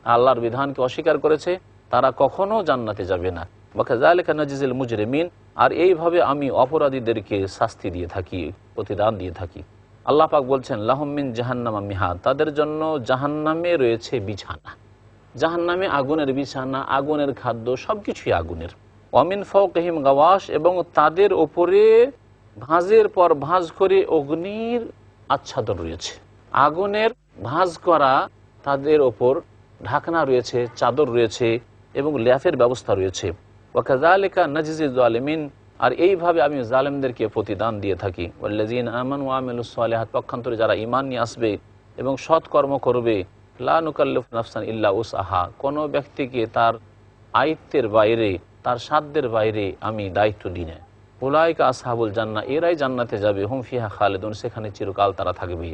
Speaker 1: আল্লাহর বিধানকে অস্বীকার করেছে, তারা কখনো জান্নাতে যাবে না। ওয়া কাযালিকা নাজজিল মুজরিমিন, আর এইভাবে আমি অপরাধীদেরকে শাস্তি দিয়ে থাকি, প্রতিদান দিয়ে থাকি। আল্লাহ পাক বলছেন, লাহুম মিন জাহান্নামা মিহাদ, তাদের জন্য জাহান্নামে রয়েছে বিছানা, জাহান্নামে আগুনের বিছানা, আগুনের খাদ্য, সবকিছুই আগুনের। ওয়ামিন ফাওকিহিম গাওয়াশ, এবং তাদের ওপরে ভাঁজের পর ভাঁজ করে অগ্নির আচ্ছাদন রয়েছে, আগুনের ভাঁজ করা তাদের ওপর ঢাকনা রয়েছে, চাদর রয়েছে এবং ল্যাফের ব্যবস্থা রয়েছে। ওয়া কাযালিকা নাজজিল যালিমিন, আর এইভাবে আমি জালেমদেরকে প্রতিদান দিয়ে থাকি। ওয়াল্লাযীনা আমানু ওয়া আমিলুস সালিহাত, পক্ষান্তরে যারা ঈমান নিয়ে আসবে এবং সৎকর্ম করবে, লা নুকাল্লিফু নাফসান ইল্লা উসআহা, কোনো ব্যক্তিকে তার আয়ত্তের বাইরে, তার সাধ্যের বাইরে আমি দায়িত্ব দিই না। উলাইকা আসহাবুল জান্নাহ, এরাই জান্নাতে যাবে, হুম ফিহা খালিদুন, সেখানে চিরকাল তারা থাকবে।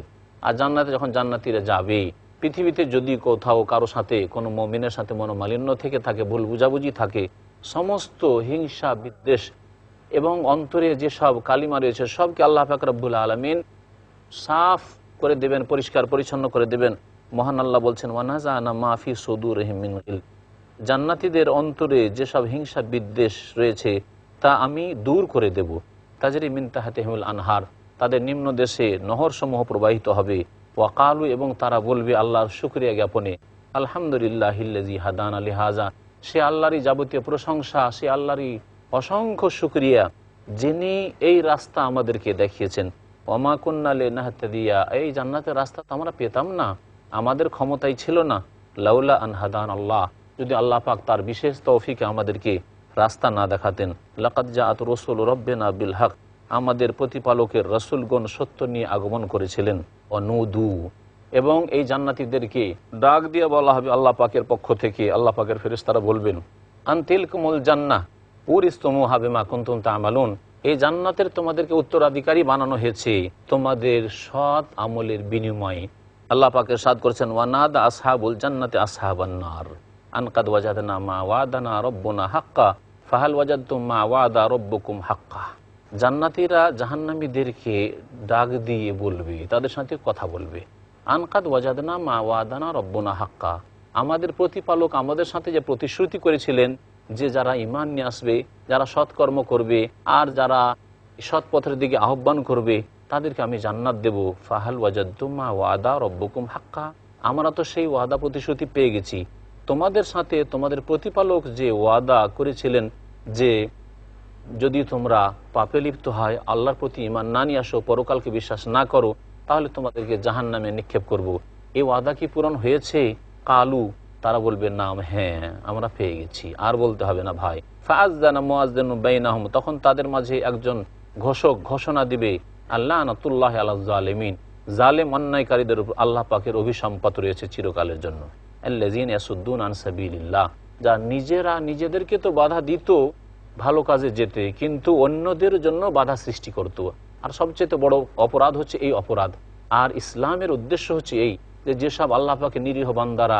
Speaker 1: আর জান্নাতে যখন জান্নাতীরা যাবে, পৃথিবীতে যদি কোথাও কারো সাথে, কোনো মুমিনের সাথে মনোমালিন্য থেকে থাকে, ভুল বুঝাবুঝি থাকে, সমস্ত হিংসা বিদ্বেষ এবং অন্তরে যেসব কালিমা রয়েছে সবকে আল্লাহ পাক রব্বুল আলামিন সাফ করে দেবেন, পরিষ্কার পরিচ্ছন্ন করে দেবেন। মহান আল্লাহ বলছেন, ওয়ানাযানা মা ফি সুদুরিহিম মিন গিল, জান্নাতীদের অন্তরে যেসব হিংসা বিদ্বেষ রয়েছে তা আমি দূর করে দেব। তাজরি মিন তাহতিহিমুল আনহার, তাদের নিম্ন দেশে নহরসমূহ প্রবাহিত হবে। ওয়াকালু, এবং তারা বলবে আল্লাহর শুকরিয়া জ্ঞাপনে, আলহামদুলিল্লাহিল্লাযী হাদানা লিহাযা, সে আল্লাহরই যাবতীয় প্রশংসা, সে আল্লাহরই অসংখ্য শুকরিয়া যিনি এই রাস্তা আমাদেরকে দেখিয়েছেন। ওমা কুন্না লিনাহতাদিয়া, এই জান্নাতের রাস্তা তো আমরা পেতাম না, আমাদের ক্ষমতাই ছিল না। লাউলা আন হাদান আল্লাহ, যদি আল্লাহ পাক তার বিশেষ তৌফিকে আমাদেরকে রাস্তা না দেখাতেন। লাকাদ জাআত রাসূল রাব্বিনা বিল হক, আমাদের প্রতিপালকের রাসূলগণ সত্য নিয়ে আগমন করেছিলেন। অনুদু, এবং এই জান্নাতীদেরকে ডাক দিয়ে বলা হবে আল্লাহ পাকের পক্ষ থেকে, আল্লাহ পাকের ফেরেশতারা বলবেন, আনতিলকুমুল জান্নাহ উরিসতুমুহা বিমা কুনতুম তা'মালুন, এই জান্নাতের তোমাদেরকে উত্তরাধিকারী বানানো হয়েছে তোমাদের সৎ আমলের বিনিময়ে। আল্লাহ পাক ইরশাদ করেছেন, ওয়ানাদা আসহাবুল জান্নাতি আসহাবান নার আন কাদ ওয়াজাদনা মা ওয়াদানা রব্বুনা হাক্কা ফাহাল ওয়াজাদতুম মা ওয়াদা রব্বুকুম হাক্কা, জান্নাতীরা জাহান্নামীদেরকে ডাক দিয়ে বলবে, তাদের সাথে কথা বলবে, আন কাদ ওয়াজাদনা মা ওয়াদানা রব্বুনা হাক্কা, আমাদের প্রতিপালক আমাদের সাথে যে প্রতিশ্রুতি করেছিলেন যে যারা ঈমান নিয়ে আসবে, যারা সৎকর্ম করবে আর যারা সৎ পথের দিকে আহ্বান করবে তাদেরকে আমি জান্নাত দেব। ফাহাল ওয়াজাদতুম মা ওয়াদা রব্বুকুম হাক্কা, আমরা তো সেই ওয়াদা প্রতিশ্রুতি পেয়ে গেছি, তোমাদের সাথে তোমাদের প্রতিপালক যে ওয়াদা করেছিলেন যে যদি তোমরা পাপে লিপ্ত হয়, আল্লাহর প্রতি ঈমান না নিয়ে আসো, পরকালকে বিশ্বাস না করো, তাহলে তোমাদেরকে জাহান্নামে নিক্ষেপ করব। এই ওয়াদা কি পূরণ হয়েছে? কালু, তারা বলবে নাম, হ্যাঁ আমরা পেয়ে গেছি, আর বলতে হবে না ভাই। ফাআযানা মুআযযিনুন বাইনাহুম, তখন তাদের মাঝে একজন ঘোষক ঘোষণা দিবে, আল্লাহনাতুল্লাহি আলাল জালিমিন, জালেম অন্যায়কারীদের উপর আল্লাহ পাকের অভিসম্পাত রয়েছে চিরকালের জন্য। আল্লাযীনা ইয়াসুদ্দুনা আন সাবিলিল্লাহ, যা নিজেরা নিজেদেরকে তো বাধা দিত ভালো কাজে যেতে, কিন্তু অন্যদের জন্য বাধা সৃষ্টি করত। আর সবচেয়ে বড় অপরাধ হচ্ছে এই অপরাধ। আর ইসলামের উদ্দেশ্য হচ্ছে এই যে যেসব আল্লাহ পাকের নিরীহ বান্দারা,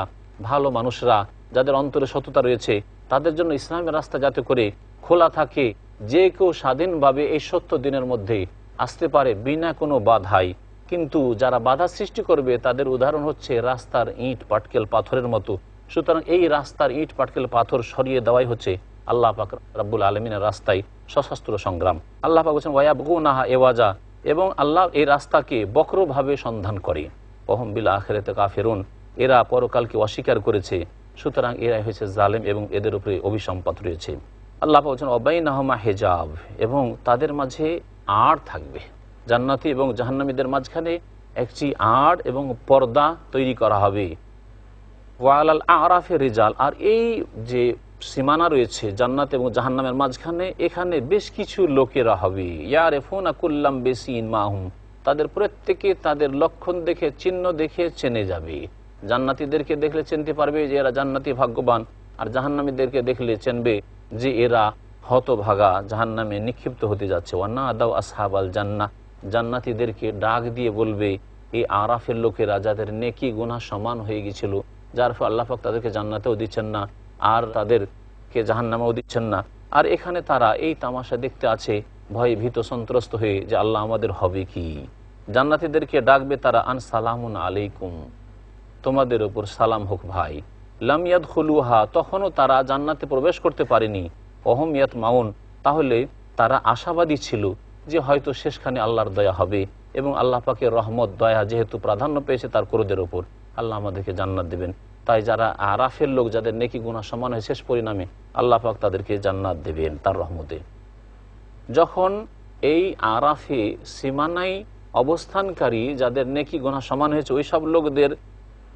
Speaker 1: ভালো মানুষরা, যাদের অন্তরে সততা রয়েছে, তাদের জন্য ইসলামের রাস্তা যাতে করে খোলা থাকে, যে কেউ স্বাধীনভাবে এই সত্য দিনের মধ্যে আসতে পারে বিনা কোনো বাধাই। কিন্তু যারা বাধা সৃষ্টি করবে তাদের উদাহরণ হচ্ছে রাস্তার ইট পাটকেল পাথরের মতো। সুতরাং এই রাস্তার ইট পাটকেল পাথর সরিয়ে দেওয়াই হচ্ছে আল্লাহ পাক রব্বুল আলমিনের রাস্তায় সশস্ত্র সংগ্রাম। আল্লাহ পাক বলছেন ওয়ায়াবগুনাহা এওয়াজা, এবং আল্লাহ এই রাস্তাকে বক্রভাবে সন্ধান করে। ওহুম বিল আখিরাতি কাফিরুন, এরা পরকালকে অস্বীকার করেছে, সুতরাং এরাই হয়েছে জালেম এবং এদের উপরে অভিসম্পাত রয়েছে। আল্লাহ পাক বলছেন ওয়াবাইনাহুমা হিজাব, এবং তাদের মাঝে আড় থাকবে। জান্নাতি এবং জাহান্নামীদের মাঝখানে একটি আড় এবং পর্দা তৈরি করা হবে। ওয়ালাল আরাফে রিজাল, আর এই যে সীমানা রয়েছে জান্নাত এবং জাহান্নামের মাঝখানে, এখানে বেশ কিছু লোকেরা হবে। ইয়ারিফুনা কুল্লাম বিসিন মাহুম, তাদের প্রত্যেকে তাদের লক্ষণ দেখে, চিহ্ন দেখে চেনে যাবে। জান্নাতীদেরকে দেখলে চিনতে পারবে যে এরা জান্নাতি ভাগ্যবান, আর জাহান্নামীদেরকে দেখলে চিনবে যে এরা হতভাগা, জাহান্নামে নিক্ষিপ্ত হতে যাচ্ছে। ওয়ান্না আদাউ আসহাবাল জান্নাহ, জান্নাতীদেরকে ডাক দিয়ে বলবে এই আরাফের লোকেরা যাদের নেকি গুনাহ সমান হয়ে গিয়েছিল, যার ফলে আল্লাহ পাক তাদেরকে জান্নাতেও দিচ্ছেন না আর তাদেরকে জাহান্নামেও দিচ্ছেন না, আর এখানে তারা এই তামাশা দেখতে আছে ভয়ে ভীত সন্ত্রস্ত হয়ে যে আল্লাহ আমাদের হবে কি। জান্নাতীদেরকে ডাকবে তারা, আন সালামুন আলাইকুম, তোমাদের উপর সালাম হোক ভাই। লাম ইয়াদখুলুহা, তখনও তারা জান্নাতে প্রবেশ করতে পারেনি। ওহুম ইয়াতমাউন, তাহলে তারা আশাবাদী ছিল যে হয়তো শেষখানে আল্লাহর দয়া হবে, এবং আল্লাহ পাকের রহমত দয়া যেহেতু প্রাধান্য পেয়েছে তার ক্রোধের ওপর, আল্লাহ আমাদেরকে জান্নাত দেবেন। তাই যারা আরাফের লোক, যাদের নেকি গুনাহ সমান হয়, শেষ পরিণামে আল্লাহ পাক তাদেরকে জান্নাত দেবেন তার রহমতে। যখন এই আরাফে সীমানায় অবস্থানকারী যাদের নেকি গুনাহ সমান হয়েছে, ওই সব লোকদের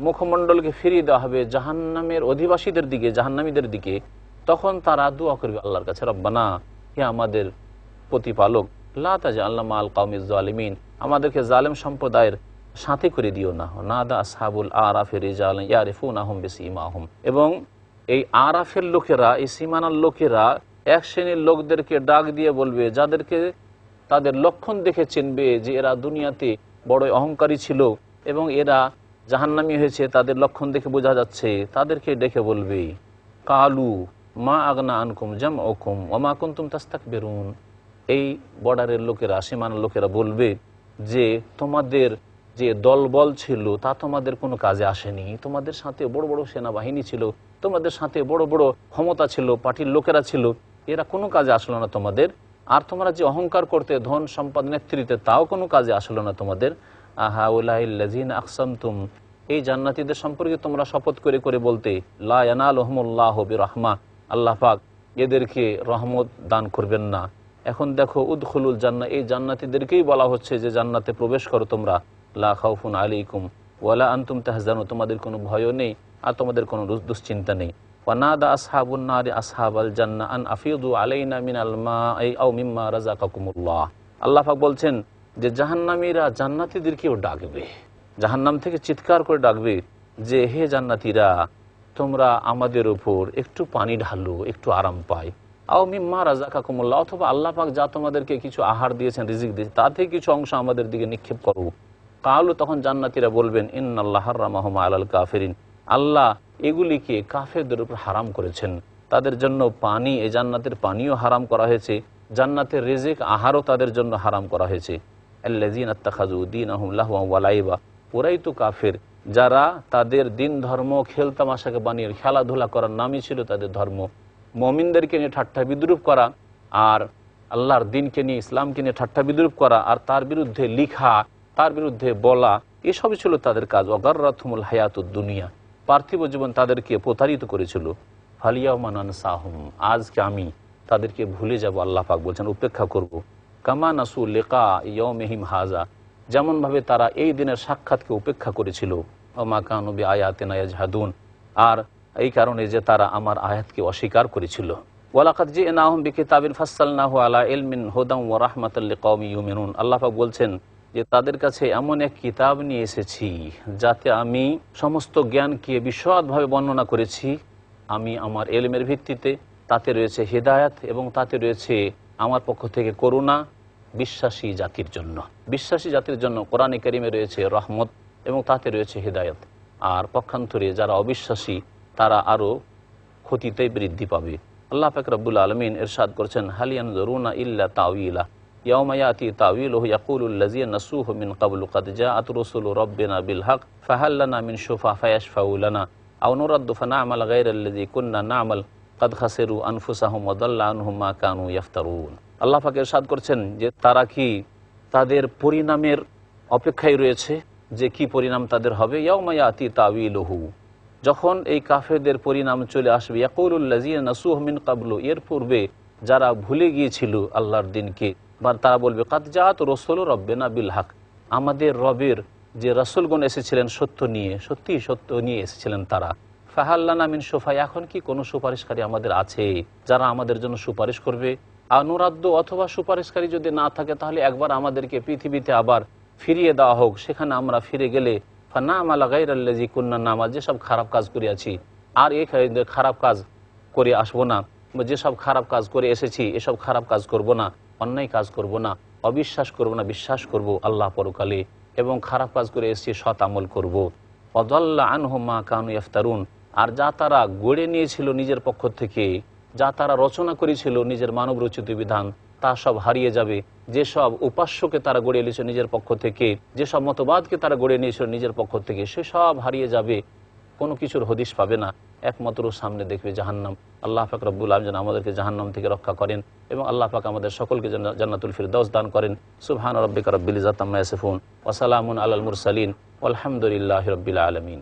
Speaker 1: মুখমণ্ডলকে ফিরিয়ে দেওয়া হবে জাহান্নামের অধিবাসীদের দিকে, জাহান্নামীদের দিকে, তখন তারা দোয়া করবে আল্লাহর কাছে, রব্বানা, হে আমাদের প্রতিপালক, লা তাজআলনা মাআল কওমিজ জালিমিন, আমাদেরকে জালেম সম্প্রদায়ের সাথে করে দিও না। নাদা আসহাবুল আরাফে রিজালান ইয়ারিফুনাহুম বিসীমাহুম, এবং এই আরাফের লোকেরা, এই সীমানার লোকেরা এক শ্রেণীর লোকদেরকে ডাক দিয়ে বলবে, যাদেরকে তাদের লক্ষণ দেখে চিনবে যে এরা দুনিয়াতে বড় অহংকারী ছিল এবং এরা জাহান্নামী হয়েছে, তাদের লক্ষণ দেখে বোঝা যাচ্ছে, তাদেরকে ডেকে বলবে, কালু মা আগনা আনকুম জামউকুম ওয়া মা কুনতুম তাস্তাকবিরুন, এই বর্ডারের লোকেরা, সীমানার লোকেরা বলবে যে তোমাদের যে দলবল ছিল তা তোমাদের কোনো কাজে আসেনি, তোমাদের সাথে বড় বড় সেনাবাহিনী ছিল, তোমাদের সাথে বড় বড় ক্ষমতা ছিল, পার্টির লোকেরা ছিল, এরা কোনো কাজে আসলো না তোমাদের। আর তোমরা যে অহংকার করতে, ধন সম্পদ নেতৃত্বে, তাও কোনো কাজে আসলো না তোমাদের। আহাউলাইল্লাযিনা আকসামতুম, এই জান্নাতীদের সম্পর্কে তোমরা শপথ করে করে বলতে, লা ইয়ানালুহুমুল্লাহু বিরহমা, আল্লাহ পাক এদেরকে রহমত দান করবেন না। এখন দেখো উদখুলুল জান্নাহ, এই জান্নাতীদেরকেই বলা হচ্ছে যে জান্নাতে প্রবেশ করো তোমরা, লা খাউফুন আলাইকুম ওয়ালা আনতুম তাহজানুন, তোমাদের কোনো ভয়ও নেই আর তোমাদের কোনো দুশ্চিন্তা নেই। ওয়ানাদা আসহাবুন নারি আসহাবাল জান্নাহ আন আফিদু আলাইনা মিনাল মাই আও মিম্মা রাযাকাকুমুল্লাহ, আল্লাহ পাক বলছেন যে জাহান্নামীরা জান্নাতীদেরকেও ডাকবে, জাহান্নাম থেকে চিৎকার করে ডাকবে যে হে জান্নাতীরা, তোমরা আমাদের উপর একটু পানি ঢালো, একটু আরাম পাই। আও মিম্মা রাযাকাকুমুল্লাহ, অথবা আল্লাহ পাক যা তোমাদেরকে কিছু আহার দিয়েছেন, রিজিক দিয়েছেন, তা থেকে কিছু অংশ আমাদের দিকে নিক্ষেপ করো। কালু, তখন জান্নাতীরা বলবেন, ইন্নাল্লাহ হারামাহুম আলাল কাফিরিন, আল্লাহ এগুলিকে কাফেরদের উপর হারাম করেছেন, তাদের জন্য পানি, এই জান্নাতের পানিও হারাম করা হয়েছে, জান্নাতের রিজিক আহারও তাদের জন্য হারাম করা হয়েছে। আল্লাযীনা ইত্তাখাযু দীনাহুম লাহওয়ান ওয়া লাইবা, ওরাই তো কাফের যারা তাদের দিন ধর্ম খেলতামাশাকে বানিয়ে, খেলাধুলা করার নামই ছিল তাদের ধর্ম, মুমিনদেরকে নিয়ে ঠাট্টা বিদ্রুপ করা, আর আল্লাহর দিনকে নিয়ে, ইসলামকে নিয়ে ঠাট্টা বিদ্রুপ করা, আর তার বিরুদ্ধে লিখা, তার বিরুদ্ধে বলা, এসবই ছিল তাদের কাজ। ওয়াগাররাতহুমুল হায়াতুদ দুনিয়া, পার্থিব জীবন তাদেরকে প্রতারিত করেছিল। ফালিয়াউমা নানসাহুম, আজকে আমি তাদেরকে ভুলে যাব, আল্লাহ পাক বলছেন উপেক্ষা করব। কামা নাসু লিকা ইয়াউমিহিম হাজা, যেমনভাবে তারা এই দিনের সাক্ষাৎকে উপেক্ষা করেছিল। ওমা কানু বিআয়াতিনা ইয়াজহাদুন, আর এই কারণে যে তারা আমার আয়াতকে অস্বীকার করেছিল। ওয়ালাকাদ জি'নাহুম বিকিতাবিন ফাসসালনাহু আলা ইলমিন হুদাম ওয়া রাহমাতাল লিকাওমিন ইউমিনুন। আল্লাহ পাক বলছেন যে তাদের কাছে এমন এক কিতাব নিয়ে এসেছি যাতে আমি সমস্ত জ্ঞানকে বিশদভাবে বর্ণনা করেছি। আমি আমার ইলমের ভিত্তিতে, তাতে রয়েছে হিদায়াত এবং তাতে রয়েছে আমার পক্ষ থেকে করুণা বিশ্বাসী জাতির জন্য। বিশ্বাসী জাতির জন্য কোরআনে কারিমে রয়েছে রহমত এবং তাতে রয়েছে হিদায়াত। আর পক্ষান্তরে যারা অবিশ্বাসী তারা আরও ক্ষতিতে বৃদ্ধি পাবে। আল্লাহ পাক রব্বুল আলামিন ইরশাদ করেছেন, হাল ইয়ানজুরুনা ইল্লা তাওয়িলা ইয়াউমা ইয়াতি তাওয়িলুহু ইয়াকুলুল লাযিনা নাসুহু মিন ক্বাবলু ক্বাদ জাআত রুসুলু রাব্বিনা বিল হক ফাহাল লানা মিন শুফা ফায়াশফাউ লানা আও নুরাদ্দু ফানা'মাল গায়রাল্লাযী কুন্না না'মাল ক্বাদ খাসিরু আনফুসাহুম ওয়া দাল্লা আনহুম মা কানু ইফতারুন। আল্লাহ পাক ইরশাদ করেছেন যে তারা কি তাদের পরিণামের অপেক্ষায় রয়েছে, যে কি পরিণাম তাদের হবে। ইয়াউমা ইয়াতি তাওয়িলুহু, যখন এই কাফেরদের পরিণাম চলে আসবে। ইয়াকুলুল লাযিনা নাসুহু মিন ক্বাবলু, এর পূর্বে যারা ভুলে গিয়েছিল আল্লাহর দিনকে, বা তারা বলবে কাদ জাআত রাসূলু রাব্বিনা বিল হক, আমাদের রবের যে রাসূলগণ এসেছিলেন সত্য নিয়ে, সত্যি সত্য নিয়ে এসেছিলেন তারা। ফাহাল লানা মিন শুফা, এখন কি কোনো সুপারিশকারী আমাদের আছে যারা আমাদের জন্য সুপারিশ করবে। আনুরাদ্দু, অথবা সুপারিশকারী যদি না থাকে তাহলে একবার আমাদেরকে পৃথিবীতে আবার ফিরিয়ে দেওয়া হোক, সেখানে আমরা ফিরে গেলে ফানা'মাল গায়রাল্লাযী কুন্না না'মাল, যেসব খারাপ কাজ করে আছি আর এই খারাপ কাজ করে আসবো না, যেসব খারাপ কাজ করে এসেছি এসব খারাপ কাজ করব না, অন্যায় কাজ করব না, অবিশ্বাস করব না, বিশ্বাস করব আল্লাহ পরকালে, এবং খারাপ কাজ করে এসেছি সৎ আমল করব। ওয়াদাল্লা আনহুম মা কানু ইফতারুন, আর যা তারা গড়ে নিয়েছিল নিজের পক্ষ থেকে, যা তারা রচনা করেছিল নিজের মানব রচিত বিধান, তা সব হারিয়ে যাবে। যেসব উপাস্যকে তারা গড়ে নিয়েছিল নিজের পক্ষ থেকে, যেসব মতবাদকে তারা গড়ে নিয়েছিল নিজের পক্ষ থেকে, সেসব হারিয়ে যাবে, কোনো কিছুর হদিশ পাবে না। একমাত্র সামনে দেখবে জাহান্নাম। আল্লাহ পাক রব্বুল আলামিন যেন আমাদেরকে জাহান্নাম থেকে রক্ষা করেন এবং আল্লাহ পাক আমাদের সকলকে জান্নাতুল ফিরদাউস দান করেন। সুবহান রাব্বিকা রাব্বিল ইজ্জাতি আম্মা ইয়াসিফুন ওয়া সালামুন আলাল মুরসালিন ওয়ালহামদুলিল্লাহি রাব্বিল আলামিন।